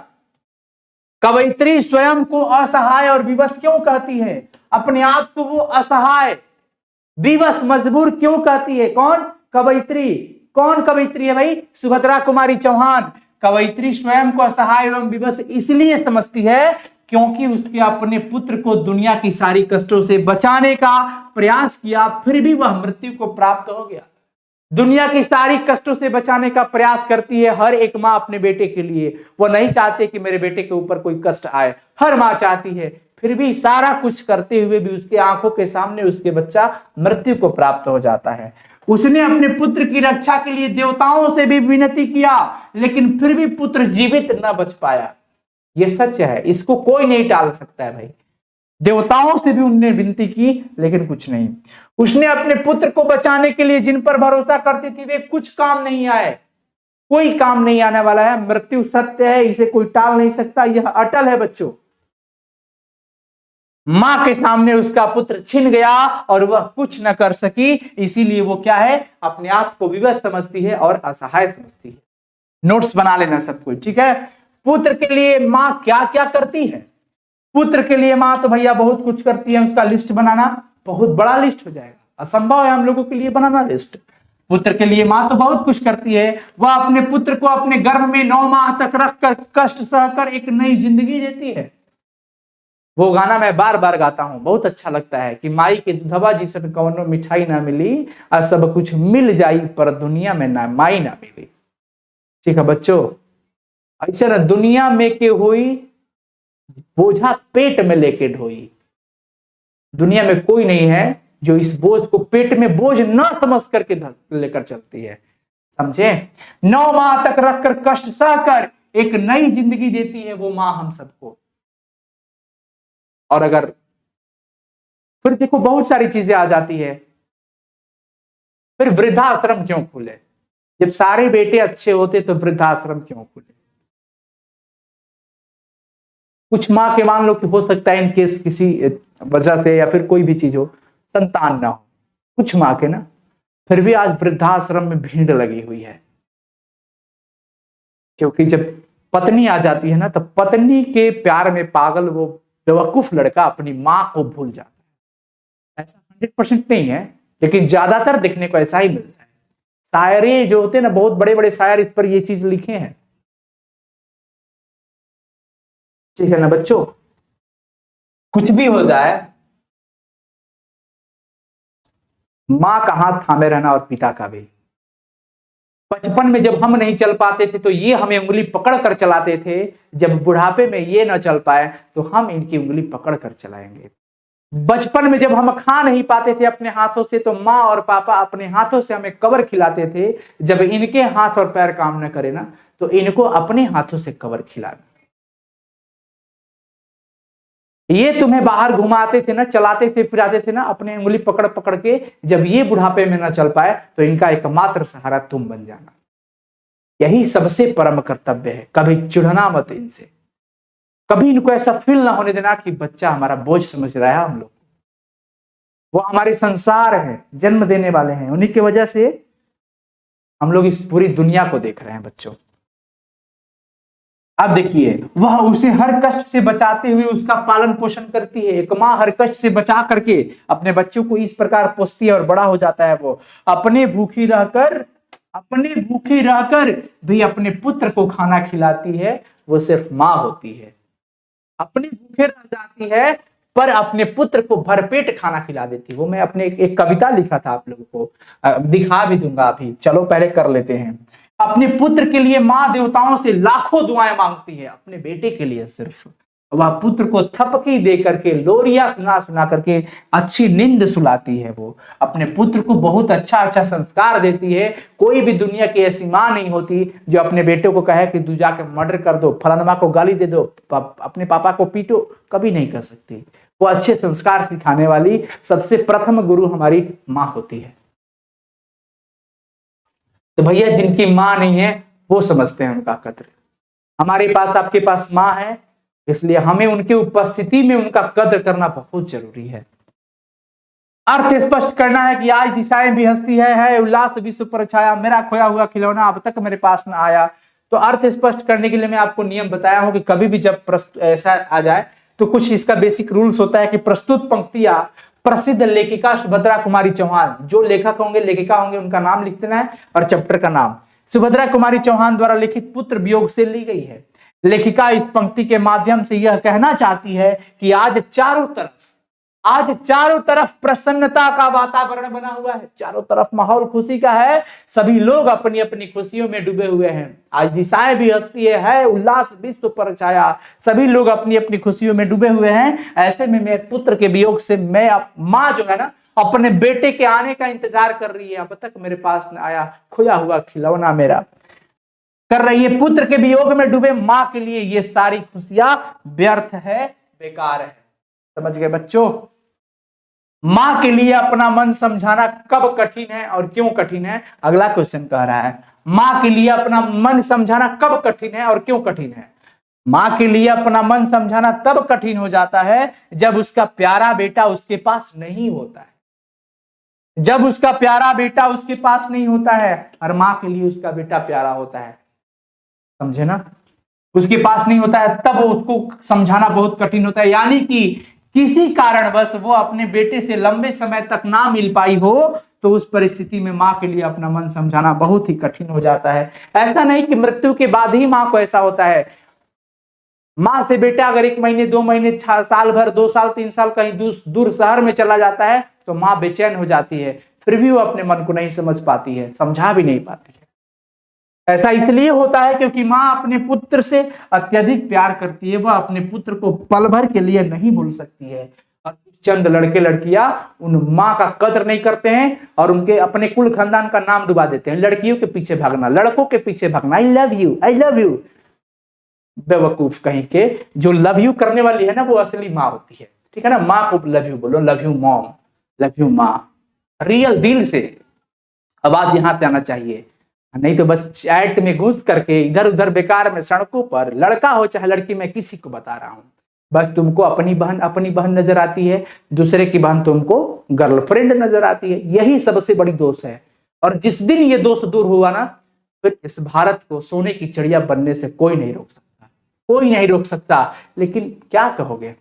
कवयित्री स्वयं को असहाय और विवश क्यों कहती है? अपने आप को वो असहाय, विवश, मजबूर क्यों कहती है? कौन? कवयित्री। कौन कवयित्री है भाई? सुभद्रा कुमारी चौहान। कवयित्री स्वयं को असहाय एवं विवश इसलिए समझती है क्योंकि उसके अपने पुत्र को दुनिया की सारी कष्टों से बचाने का प्रयास किया, फिर भी वह मृत्यु को प्राप्त हो गया। दुनिया की सारी कष्टों से बचाने का प्रयास करती है हर एक माँ अपने बेटे के लिए। वो नहीं चाहते कि मेरे बेटे के ऊपर कोई कष्ट आए, हर माँ चाहती है, फिर भी सारा कुछ करते हुए भी उसके आंखों के सामने उसके बच्चा मृत्यु को प्राप्त हो जाता है। उसने अपने पुत्र की रक्षा के लिए देवताओं से भी विनती किया, लेकिन फिर भी पुत्र जीवित न बच पाया। यह सच है, इसको कोई नहीं टाल सकता है भाई। देवताओं से भी उन्होंने विनती की लेकिन कुछ नहीं। उसने अपने पुत्र को बचाने के लिए जिन पर भरोसा करती थी वे कुछ काम नहीं आए, कोई काम नहीं आने वाला है। मृत्यु सत्य है, इसे कोई टाल नहीं सकता, यह अटल है बच्चों। मां के सामने उसका पुत्र छिन गया और वह कुछ न कर सकी, इसीलिए वो क्या है, अपने आप को विवश समझती है और असहाय समझती है। नोट्स बना लेना सब कुछ, ठीक है। पुत्र के लिए मां क्या क्या करती है? पुत्र के लिए मां तो भैया बहुत कुछ करती है, उसका लिस्ट बनाना बहुत बड़ा लिस्ट हो जाएगा, असंभव है हम लोगों के लिए बनाना लिस्ट। पुत्र के लिए मां तो बहुत कुछ करती है। वह अपने पुत्र को अपने गर्भ में 9 माह तक रखकर कष्ट सहकर एक नई जिंदगी देती है। वो गाना मैं बार बार गाता हूं, बहुत अच्छा लगता है कि माई के दूधवा जिसमें कौनो मिठाई ना मिली, और सब कुछ मिल जाई पर दुनिया में ना माई ना मिली। ठीक है बच्चों, ऐसा ना दुनिया में के हुई बोझा पेट में लेके ढोई। दुनिया में कोई नहीं है जो इस बोझ को पेट में बोझ न समझ करके लेकर चलती है, समझे। 9 माह तक रखकर कष्ट सहकर एक नई जिंदगी देती है वो मां हम सबको। और अगर फिर देखो बहुत सारी चीजें आ जाती है, फिर वृद्धाश्रम क्यों खुले? जब सारे बेटे अच्छे होते तो वृद्धाश्रम क्यों खुले? कुछ मां के मान लो कि हो सकता है इन केस किसी वजह से या फिर कोई भी चीज हो, संतान ना हो, कुछ मां के ना, फिर भी आज वृद्धाश्रम में भीड़ लगी हुई है। क्योंकि जब पत्नी आ जाती है ना, तो पत्नी के प्यार में पागल वो बेवकूफ लड़का अपनी मां को भूल जाता है। ऐसा 100% नहीं है, लेकिन ज्यादातर देखने को ऐसा ही मिलता है। शायरी जो होते हैं ना, बहुत बड़े बड़े शायर इस पर ये चीज लिखे हैं, ठीक है ना बच्चों। कुछ भी हो जाए, मां का हाथ थामे रहना और पिता का भी। बचपन में जब हम नहीं चल पाते थे तो ये हमें उंगली पकड़ कर चलाते थे, जब बुढ़ापे में ये न चल पाए तो हम इनकी उंगली पकड़ कर चलाएंगे। बचपन में जब हम खा नहीं पाते थे अपने हाथों से तो माँ और पापा अपने हाथों से हमें कवर खिलाते थे। जब इनके हाथ और पैर काम न करे ना, तो इनको अपने हाथों से कवर खिलाना। ये तुम्हें बाहर घुमाते थे ना, चलाते थे, फिराते थे ना, अपने उंगली पकड़ पकड़ के। जब ये बुढ़ापे में ना चल पाए तो इनका एकमात्र सहारा तुम बन जाना। यही सबसे परम कर्तव्य है। कभी चिढ़ना मत इनसे, कभी इनको ऐसा फील ना होने देना कि बच्चा हमारा बोझ समझ रहा है हम लोग। वो हमारे संसार है, जन्म देने वाले हैं, उन्हीं की वजह से हम लोग इस पूरी दुनिया को देख रहे हैं बच्चों। अब देखिए, वह उसे हर कष्ट से बचाते हुए उसका पालन पोषण करती है। एक माँ हर कष्ट से बचा करके अपने बच्चों को इस प्रकार पोसती है और बड़ा हो जाता है। वो अपने भूखी रहकर भी अपने पुत्र को खाना खिलाती है। वो सिर्फ माँ होती है, अपने भूखे रह जाती है पर अपने पुत्र को भरपेट खाना खिला देती है। वो मैं अपने एक कविता लिखा था, आप लोगों को दिखा भी दूंगा अभी, चलो पहले कर लेते हैं। अपने पुत्र के लिए माँ देवताओं से लाखों दुआएं मांगती है, अपने बेटे के लिए सिर्फ। वह पुत्र को थपकी दे करके, लोरिया सुना सुना करके अच्छी नींद सुलाती है। वो अपने पुत्र को बहुत अच्छा अच्छा संस्कार देती है। कोई भी दुनिया की ऐसी माँ नहीं होती जो अपने बेटे को कहे कि तू जाके मर्डर कर दो, फलाना को गाली दे दो, अपने पापा को पीटो, कभी नहीं कर सकती। वो अच्छे संस्कार सिखाने वाली सबसे प्रथम गुरु हमारी माँ होती है। तो भैया जिनकी माँ नहीं है वो समझते हैं उनका कद्र। हमारे पास, आपके पास माँ है, इसलिए हमें उनकी उपस्थिति में उनका कद्र करना बहुत जरूरी है। अर्थ स्पष्ट करना है कि आज दिशाएं भी हंसती है उल्लास विश्व पर छाया, मेरा खोया हुआ खिलौना अब तक मेरे पास न आया। तो अर्थ स्पष्ट करने के लिए मैं आपको नियम बताया हूं कि कभी भी जब ऐसा आ जाए तो कुछ इसका बेसिक रूल्स होता है कि प्रस्तुत पंक्तियां प्रसिद्ध लेखिका सुभद्रा कुमारी चौहान, जो लेखक होंगे लेखिका होंगे उनका नाम लिख देना है और चैप्टर का नाम। सुभद्रा कुमारी चौहान द्वारा लिखित पुत्र वियोग से ली गई है। लेखिका इस पंक्ति के माध्यम से यह कहना चाहती है कि आज चारों तरफ प्रसन्नता का वातावरण बना हुआ है, चारों तरफ माहौल खुशी का है, सभी लोग अपनी अपनी खुशियों में डूबे हुए हैं। आज दिशाएं भी हंसती है उल्लास विश्व पर छाया, सभी लोग अपनी अपनी खुशियों में डूबे हुए हैं। ऐसे में मैं पुत्र के वियोग से मैं माँ जो है ना अपने बेटे के आने का इंतजार कर रही है, अब तक मेरे पास न आया, खोया हुआ खिलौना मेरा, कर रही है। पुत्र के वियोग में डूबे माँ के लिए ये सारी खुशियां व्यर्थ है, बेकार है। समझ गए बच्चों? मां के लिए अपना मन समझाना कब कठिन है और क्यों कठिन है? अगला क्वेश्चन कह रहा है, मां के लिए अपना मन समझाना कब कठिन है और क्यों कठिन है? मां के लिए अपना मन समझाना तब कठिन हो जाता है जब उसका प्यारा बेटा उसके पास नहीं होता है। जब उसका प्यारा बेटा उसके पास नहीं होता है और मां के लिए उसका बेटा प्यारा होता है, समझे ना? उसके पास नहीं होता है तब उसको समझाना बहुत कठिन होता है। यानी कि किसी कारणवश वो अपने बेटे से लंबे समय तक ना मिल पाई हो तो उस परिस्थिति में मां के लिए अपना मन समझाना बहुत ही कठिन हो जाता है। ऐसा नहीं कि मृत्यु के बाद ही मां को ऐसा होता है। मां से बेटा अगर 1 महीने 2 महीने साल भर 2 साल 3 साल कहीं दूर शहर में चला जाता है तो मां बेचैन हो जाती है, फिर भी वो अपने मन को नहीं समझ पाती है, समझा भी नहीं पाती है। ऐसा इसलिए होता है क्योंकि मां अपने पुत्र से अत्यधिक प्यार करती है, वह अपने पुत्र को पल भर के लिए नहीं भूल सकती है। और चंद लड़के लड़कियां उन मां का कदर नहीं करते हैं और उनके अपने कुल खानदान का नाम डुबा देते हैं। लड़कियों के पीछे भागना, लड़कों के पीछे भागना, आई लव यू। बेवकूफ कहीं के, जो लव यू करने वाली है ना वो असली माँ होती है, ठीक है ना? माँ को लव यू बोलो, love you mom, love you माँ, रियल दिल से आवाज यहां से आना चाहिए। नहीं तो बस चैट में घुस करके इधर उधर बेकार में सड़कों पर, लड़का हो चाहे लड़की, मैं किसी को बता रहा हूं, बस तुमको अपनी बहन नजर आती है, दूसरे की बहन तुमको गर्लफ्रेंड नजर आती है। यही सबसे बड़ी दोष है। और जिस दिन ये दोष दूर हुआ ना, फिर इस भारत को सोने की चिड़िया बनने से कोई नहीं रोक सकता, कोई नहीं रोक सकता। लेकिन क्या कहोगे,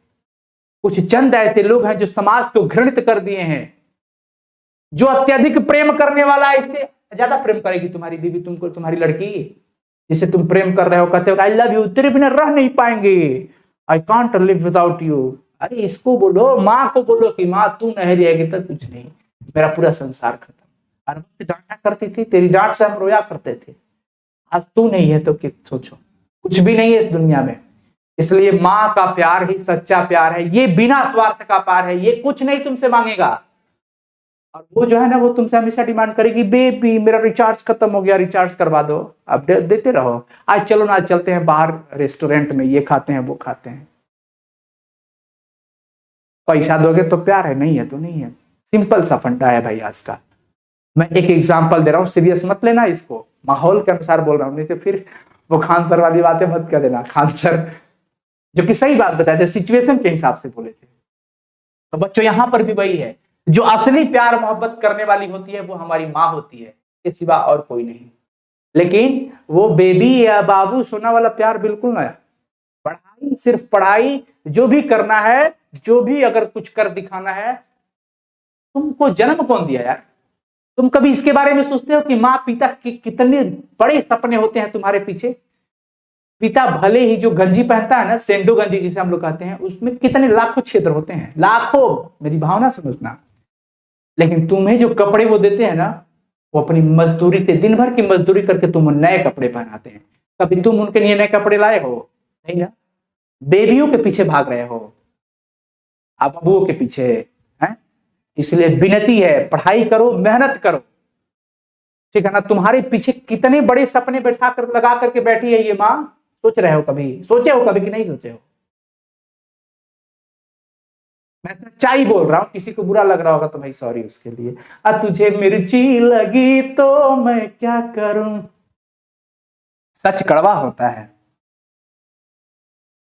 कुछ चंद ऐसे लोग हैं जो समाज को घृणित कर दिए हैं। जो अत्यधिक प्रेम करने वाला है, इससे ज्यादा प्रेम करेगी तुम्हारी बीवी तुमको, तुम्हारी लड़की जिसे तुम प्रेम कर रहे हो, कहते हो आई लव यू, तेरे बिना रह नहीं पाएंगे, I can't live without you. अरे इसको बोलो, माँ को बोलो कि माँ तू नहीं रहेगी तो कुछ नहीं, मेरा पूरा संसार खत्म। अरे डांटा करती थी, तेरी डांट से हम रोया करते थे, आज तू नहीं है तो सोचो, कुछ भी नहीं है इस दुनिया में। इसलिए माँ का प्यार ही सच्चा प्यार है, ये बिना स्वार्थ का प्यार है, ये कुछ नहीं तुमसे मांगेगा। और वो जो है ना, वो तुमसे हमेशा डिमांड करेगी, बेबी मेरा रिचार्ज खत्म हो गया, रिचार्ज करवा दो, अपडेट देते रहो, आज चलो ना, आज चलते हैं बाहर रेस्टोरेंट में, ये खाते हैं वो खाते हैं। पैसा दोगे तो प्यार है, नहीं है तो नहीं है। सिंपल सा फंडा है भाई आज का। मैं एक एग्जांपल दे रहा हूँ, सीरियस मत लेना इसको, माहौल के अनुसार बोल रहा हूँ, नहीं तो फिर वो खान सर वाली बातें मत कर देना। खान सर जो कि सही बात बताए थे, सिचुएशन के हिसाब से बोले थे। तो बच्चों यहां पर भी वही है, जो असली प्यार मोहब्बत करने वाली होती है वो हमारी माँ होती है, इसके सिवा और कोई नहीं। लेकिन वो बेबी या बाबू सोना वाला प्यार बिल्कुल ना। पढ़ाई, सिर्फ पढ़ाई, जो भी करना है, जो भी अगर कुछ कर दिखाना है, तुमको जन्म कौन दिया यार? तुम कभी इसके बारे में सोचते हो कि माँ पिता के कितने बड़े सपने होते हैं तुम्हारे पीछे? पिता भले ही जो गंजी पहनता है ना, सेंडो गंजी जिसे हम लोग कहते हैं, उसमें कितने लाखों छिद्र होते हैं, लाखों, मेरी भावना समझना। लेकिन तुम्हें जो कपड़े वो देते हैं ना, वो अपनी मजदूरी से, दिन भर की मजदूरी करके तुम नए कपड़े पहनाते हैं। कभी तुम उनके लिए नए कपड़े लाए हो? नहीं ना। बेबियों के पीछे भाग रहे हो, आप अबुओं के पीछे हैं। इसलिए विनती है, पढ़ाई करो, मेहनत करो, ठीक है ना। तुम्हारे पीछे कितने बड़े सपने बैठा कर, लगा करके बैठी है ये माँ। सोच रहे हो कभी? सोचे हो कभी कि नहीं सोचे हो? मैं सच्चाई बोल रहा हूं, किसी को बुरा लग रहा होगा तो भाई सॉरी उसके लिए। तुझे मिर्ची लगी तो मैं क्या करूं, सच कड़वा होता है।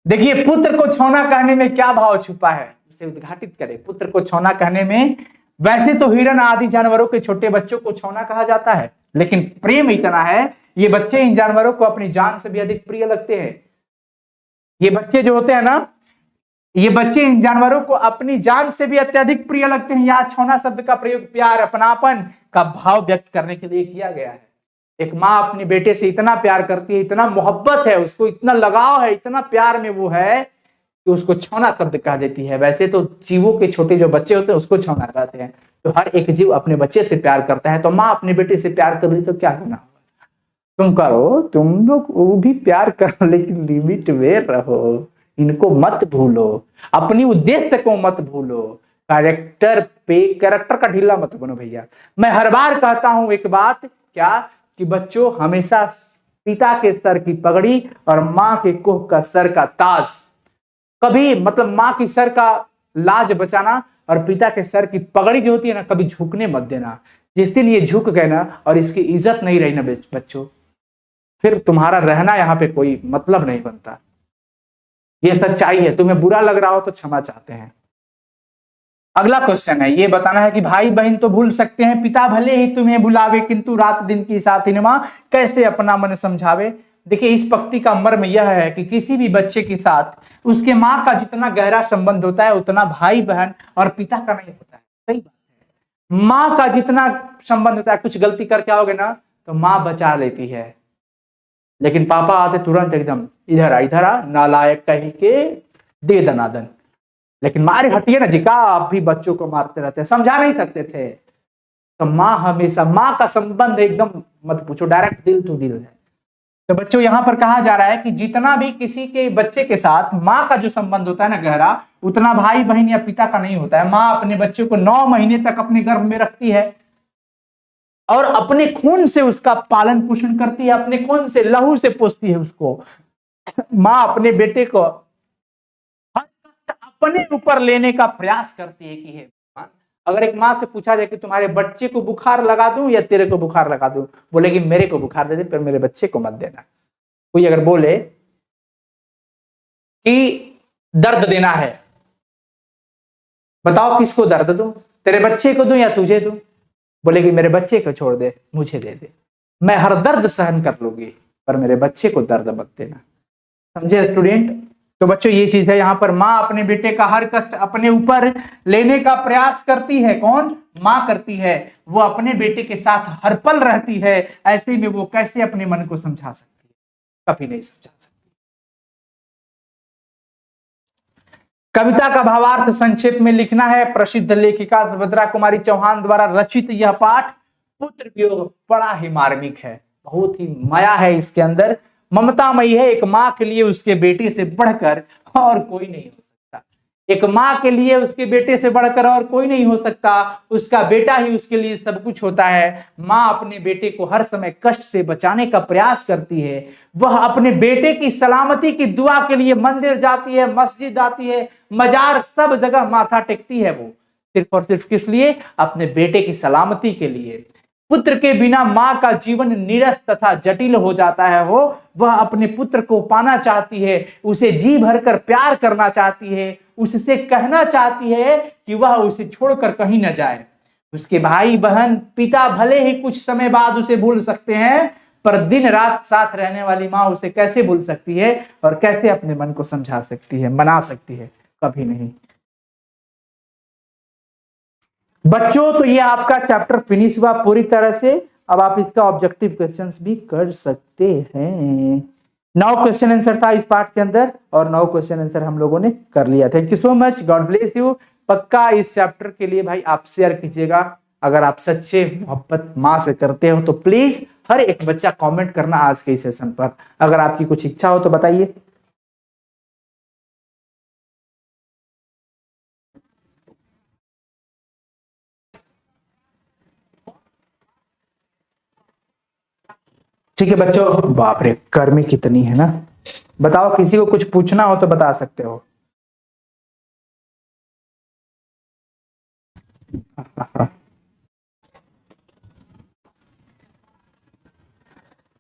देखिए, पुत्र को छौना कहने में क्या भाव छुपा है, उसे उद्घाटित करें। पुत्र को छौना कहने में, वैसे तो हिरन आदि जानवरों के छोटे बच्चों को छौना कहा जाता है, लेकिन प्रेम इतना है, ये बच्चे इन जानवरों को अपनी जान से भी अधिक प्रिय लगते हैं। ये बच्चे जो होते हैं ना, ये बच्चे इन जानवरों को अपनी जान से भी अत्यधिक प्रिय लगते हैं। यहाँ छौना शब्द का प्रयोग प्यार, अपनापन का भाव व्यक्त करने के लिए किया गया है। एक माँ अपने बेटे से इतना प्यार करती है, इतना मोहब्बत है उसको, इतना लगाव है, इतना प्यार में वो है कि उसको छौना शब्द कह देती है। वैसे तो जीवों के छोटे जो बच्चे होते हैं उसको छौना कहते हैं। तो हर एक जीव अपने बच्चे से प्यार करता है, तो माँ अपने बेटे से प्यार कर रही तो क्या करना? तुम करो, तुम लोग वो भी प्यार करो, लेकिन लिमिट में रहो, इनको मत भूलो, अपनी उद्देश्य को मत भूलो, कैरेक्टर का ढीला मत बनो भैया। मैं हर बार कहता हूं एक बात, क्या कि बच्चों हमेशा पिता के सर की पगड़ी और माँ के कोह का सर का ताज, कभी मतलब माँ की सर का लाज बचाना और पिता के सर की पगड़ी जो होती है ना, कभी झुकने मत देना। जिस दिन ये झुक गए ना और इसकी इज्जत नहीं रही ना बच्चों, फिर तुम्हारा रहना यहाँ पे कोई मतलब नहीं बनता। ये सच्चाई है, तुम्हें बुरा लग रहा हो तो क्षमा चाहते हैं। अगला क्वेश्चन है, ये बताना है कि भाई बहन तो भूल सकते हैं, पिता भले ही तुम्हें भुलावे, किंतु रात दिन की साथिनमा कैसे अपना मन समझावे। देखिए, इस पंक्ति का मर्म यह है कि किसी भी बच्चे के साथ उसके माँ का जितना गहरा संबंध होता है, उतना भाई बहन और पिता का नहीं होता है। सही बात है। माँ का जितना संबंध होता है, कुछ गलती करके आओगे ना तो माँ बचा लेती है, लेकिन पापा आते तुरंत एकदम इधर आ नालायक कहीं के दे दनादन। लेकिन मारे हटिए ना जी का, आप भी बच्चों को मारते रहते हैं, समझा नहीं सकते थे। तो माँ हमेशा, माँ का संबंध एकदम मत पूछो, डायरेक्ट दिल टू दिल है। तो बच्चों यहां पर कहा जा रहा है कि जितना भी किसी के बच्चे के साथ माँ का जो संबंध होता है ना गहरा, उतना भाई बहन या पिता का नहीं होता है। माँ अपने बच्चे को 9 महीने तक अपने गर्भ में रखती है और अपने खून से उसका पालन पोषण करती है, अपने खून से, लहू से पोसती है उसको। माँ अपने बेटे को अपने ऊपर लेने का प्रयास करती है कि है। अगर एक माँ से पूछा जाए कि तुम्हारे बच्चे को बुखार लगा दूं या तेरे को बुखार लगा दूं, बोलेगी मेरे को बुखार दे दे, पर मेरे बच्चे को मत देना। कोई अगर बोले कि दर्द देना है, बताओ किसको दर्द दूं, तेरे बच्चे को दूं या तुझे दूं? बोलेगी मेरे बच्चे को छोड़ दे, मुझे दे दे, मैं हर दर्द सहन कर लूंगी, पर मेरे बच्चे को दर्द मत देना। समझे स्टूडेंट? तो बच्चों ये चीज है, यहां पर माँ अपने बेटे का हर कष्ट अपने ऊपर लेने का प्रयास करती है। कौन? माँ करती है। वो अपने बेटे के साथ हर पल रहती है। ऐसे में वो कैसे अपने मन को समझा सकती है? कभी नहीं समझा सकती। कविता का भावार्थ संक्षेप में लिखना है। प्रसिद्ध लेखिका सुभद्रा कुमारी चौहान द्वारा रचित यह पाठ पुत्र वियोग बड़ा ही मार्मिक है, बहुत ही माया है इसके अंदर, ममतामयी है। एक माँ के लिए उसके बेटे से बढ़कर और कोई नहीं हो सकता। एक माँ के लिए उसके बेटे से बढ़कर और कोई नहीं हो सकता। उसका बेटा ही उसके लिए सब कुछ होता है। माँ अपने बेटे को हर समय कष्ट से बचाने का प्रयास करती है। वह अपने बेटे की सलामती की दुआ के लिए मंदिर जाती है, मस्जिद आती है, मजार, सब जगह माथा टेकती है। वो सिर्फ और सिर्फ किस लिए? अपने बेटे की सलामती के लिए। पुत्र के बिना मां का जीवन नीरस तथा जटिल हो जाता है। वह अपने पुत्र को पाना चाहती है, उसे जी भरकर प्यार करना चाहती है, उससे कहना चाहती है कि वह उसे छोड़कर कहीं न जाए। उसके भाई बहन पिता भले ही कुछ समय बाद उसे भूल सकते हैं, पर दिन रात साथ रहने वाली मां उसे कैसे भूल सकती है और कैसे अपने मन को समझा सकती है, मना सकती है? कभी नहीं। बच्चों, तो ये आपका चैप्टर फिनिश हुआ पूरी तरह से। अब आप इसका ऑब्जेक्टिव क्वेश्चंस भी कर सकते हैं। 9 क्वेश्चन आंसर था इस पार्ट के अंदर और 9 क्वेश्चन आंसर हम लोगों ने कर लिया। Thank you so much, God bless you. पक्का इस चैप्टर के लिए भाई आप शेयर कीजिएगा। अगर आप सच्चे मोहब्बत माँ से करते हो तो प्लीज हर एक बच्चा कमेंट करना आज के इस सेशन पर। अगर आपकी कुछ इच्छा हो तो बताइए। ठीक है बच्चों, बाप रे गर्मी कितनी है ना। बताओ, किसी को कुछ पूछना हो तो बता सकते हो।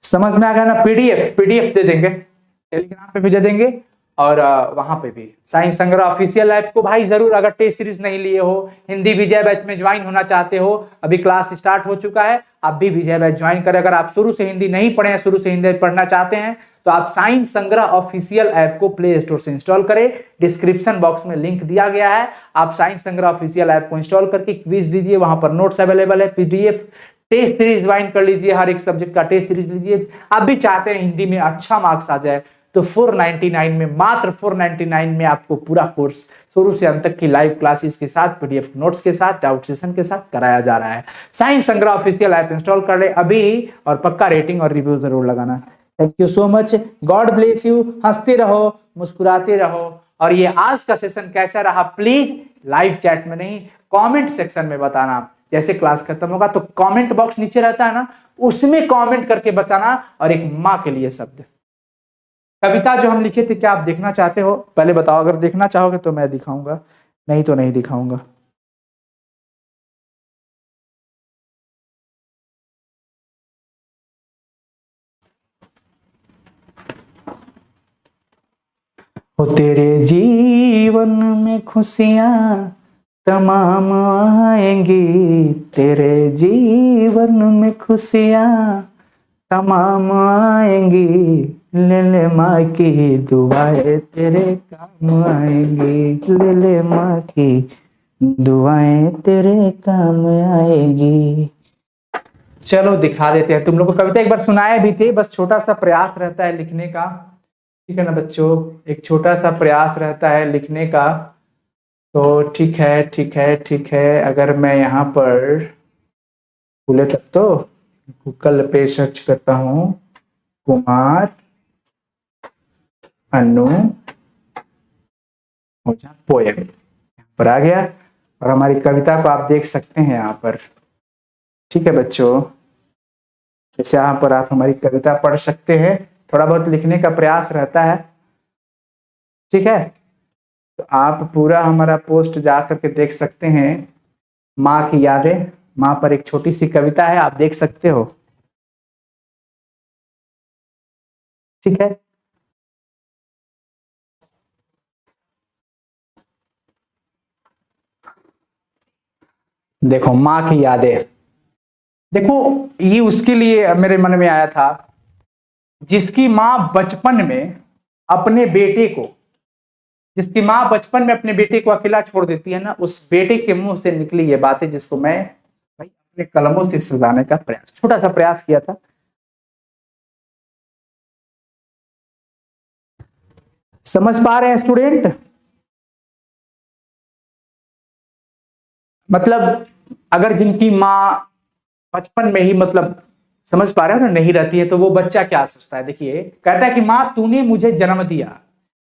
समझ में आ गया ना? पीडीएफ दे देंगे, टेलीग्राम पे भी दे देंगे और वहां पे भी। साइंस संग्रह ऑफिशियल ऐप को भाई जरूर, अगर टेस्ट सीरीज नहीं लिए हो, हिंदी विजय बैच में ज्वाइन होना चाहते हो, अभी क्लास स्टार्ट हो चुका है, आप भी विजय बैच ज्वाइन करें। अगर आप शुरू से हिंदी नहीं पढ़े हैं, शुरू से हिंदी पढ़ना चाहते हैं, तो आप साइंस संग्रह ऑफिशियल ऐप को प्ले स्टोर से इंस्टॉल करें। डिस्क्रिप्शन बॉक्स में लिंक दिया गया है। आप साइंस संग्रह ऑफिशियल ऐप को इंस्टॉल करके क्विज दीजिए, वहां पर नोट्स अवेलेबल है, पीडीएफ, टेस्ट सीरीज ज्वाइन कर लीजिए, हर एक सब्जेक्ट का टेस्ट सीरीज लीजिए। आप भी चाहते हैं हिंदी में अच्छा मार्क्स आ जाए, तो 499 में, मात्र 499 में आपको पूरा कोर्स शुरू से अंत तक की लाइव क्लासेस के साथ, पीडीएफ नोट्स के साथ, डाउट सेशन के साथ कराया जा रहा है। साइंस संग्रह ऑफिशियल ऐप इंस्टॉल कर ले अभी और पक्का रेटिंग और रिव्यू जरूर लगाना। Thank you so much, God bless you. हंसते रहो, मुस्कुराते रहो। और ये आज का सेशन कैसा रहा प्लीज लाइव चैट में नहीं, कमेंट सेक्शन में बताना। जैसे क्लास खत्म होगा तो कमेंट बॉक्स नीचे रहता है ना, उसमें कमेंट करके बताना। और एक माँ के लिए शब्द, कविता जो हम लिखे थे, क्या आप देखना चाहते हो? पहले बताओ, अगर देखना चाहोगे तो मैं दिखाऊंगा, नहीं तो नहीं दिखाऊंगा। हो तेरे जीवन में खुशियां तमाम आएंगी, तेरे जीवन में खुशियां तमाम आएंगी, ले ले माँ की दुआएं तेरे काम आएंगी, ले ले माँ की दुआएं तेरे काम आएंगी। चलो दिखा देते हैं। तुम लोग को कविता एक बार सुनाए भी थे, बस छोटा सा प्रयास रहता है लिखने का, ठीक है ना बच्चों? एक छोटा सा प्रयास रहता है लिखने का। तो ठीक है, ठीक है, ठीक है। अगर मैं यहाँ पर खुले तक तो गूगल पे सर्च करता हूँ, कुमार अनु पोएम, यहाँ पर आ गया और हमारी कविता को आप देख सकते हैं यहाँ पर। ठीक है बच्चों, जैसे यहाँ पर आप हमारी कविता पढ़ सकते हैं। थोड़ा बहुत लिखने का प्रयास रहता है, ठीक है? तो आप पूरा हमारा पोस्ट जा करके देख सकते हैं। माँ की यादें, माँ पर एक छोटी सी कविता है, आप देख सकते हो, ठीक है? देखो, माँ की यादें, देखो ये उसके लिए मेरे मन में आया था जिसकी माँ बचपन में अपने बेटे को, जिसकी माँ बचपन में अपने बेटे को अकेला छोड़ देती है ना, उस बेटे के मुंह से निकली ये बातें जिसको मैं भाई अपने कलमों से सजाने का प्रयास, छोटा सा प्रयास किया था। समझ पा रहे हैं स्टूडेंट? मतलब अगर जिनकी माँ बचपन में ही, मतलब समझ पा रहे हो ना, नहीं रहती है, तो वो बच्चा क्या सोचता है। देखिए, कहता है कि माँ तूने मुझे जन्म दिया,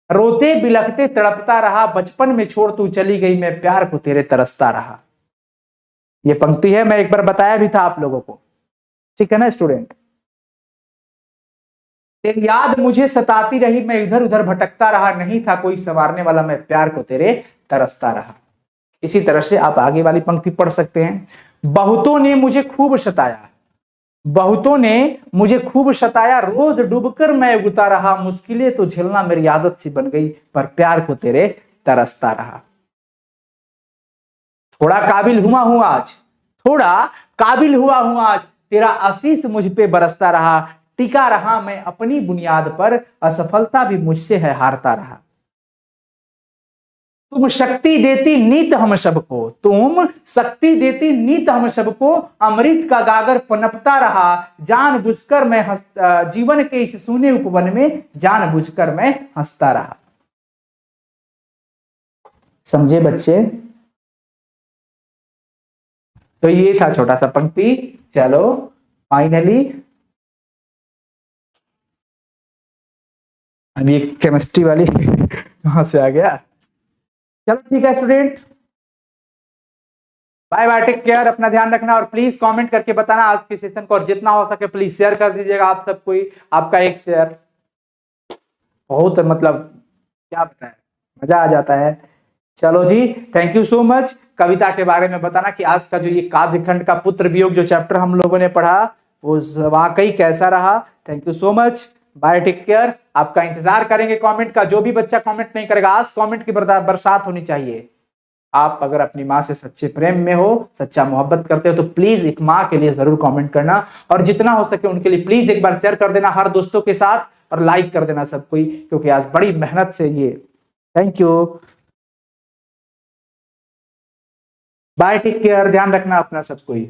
रोते बिलखते तड़पता रहा, बचपन में छोड़ तू चली गई, मैं प्यार को तेरे तरसता रहा। ये पंक्ति है, मैं एक बार बताया भी था आप लोगों को, ठीक है ना स्टूडेंट? तेरी याद मुझे सताती रही, मैं इधर उधर भटकता रहा, नहीं था कोई संवारने वाला, मैं प्यार को तेरे तरसता रहा। इसी तरह से आप आगे वाली पंक्ति पढ़ सकते हैं। बहुतों ने मुझे खूब सताया, बहुतों ने मुझे खूब सताया, रोज डूबकर मैं उगता रहा, मुश्किलें तो झेलना मेरी आदत सी बन गई, पर प्यार को तेरे तरसता रहा। थोड़ा काबिल हुआ हूं आज, थोड़ा काबिल हुआ हूं आज, तेरा आशीष मुझ पे बरसता रहा, टिका रहा मैं अपनी बुनियाद पर, असफलता भी मुझसे है हारता रहा। तुम शक्ति देती नीत हम सबको, तुम शक्ति देती नीत हम सबको, अमृत का गागर पनपता रहा, जानबूझकर मैं जीवन के इस सूने उपवन में जानबूझकर मैं हंसता रहा। समझे बच्चे? तो ये था छोटा सा पंक्ति। चलो फाइनली अभी केमिस्ट्री वाली कहां से आ गया। चलो ठीक है student, bye bye, take care, अपना ध्यान रखना, और प्लीज कमेंट करके बताना आज के सेशन को, और जितना हो सके प्लीज शेयर कर दीजिएगा। आप सब कोई, आपका एक शेयर बहुत मतलब क्या बताएं, मजा आ जाता है। चलो जी, थैंक यू सो मच। कविता के बारे में बताना कि आज का जो ये काव्य खंड का पुत्र वियोग जो चैप्टर हम लोगों ने पढ़ा वो वाकई कैसा रहा। Thank you so much, bye, take care. आपका इंतजार करेंगे कमेंट का। जो भी बच्चा कमेंट नहीं करेगा, आज कमेंट की बरसात होनी चाहिए। आप अगर अपनी माँ से सच्चे प्रेम में हो, सच्चा मोहब्बत करते हो, तो प्लीज एक माँ के लिए जरूर कमेंट करना, और जितना हो सके उनके लिए प्लीज एक बार शेयर कर देना हर दोस्तों के साथ, और लाइक कर देना सब कोई, क्योंकि आज बड़ी मेहनत से ये। Thank you, bye, take care, ध्यान रखना अपना सब कोई।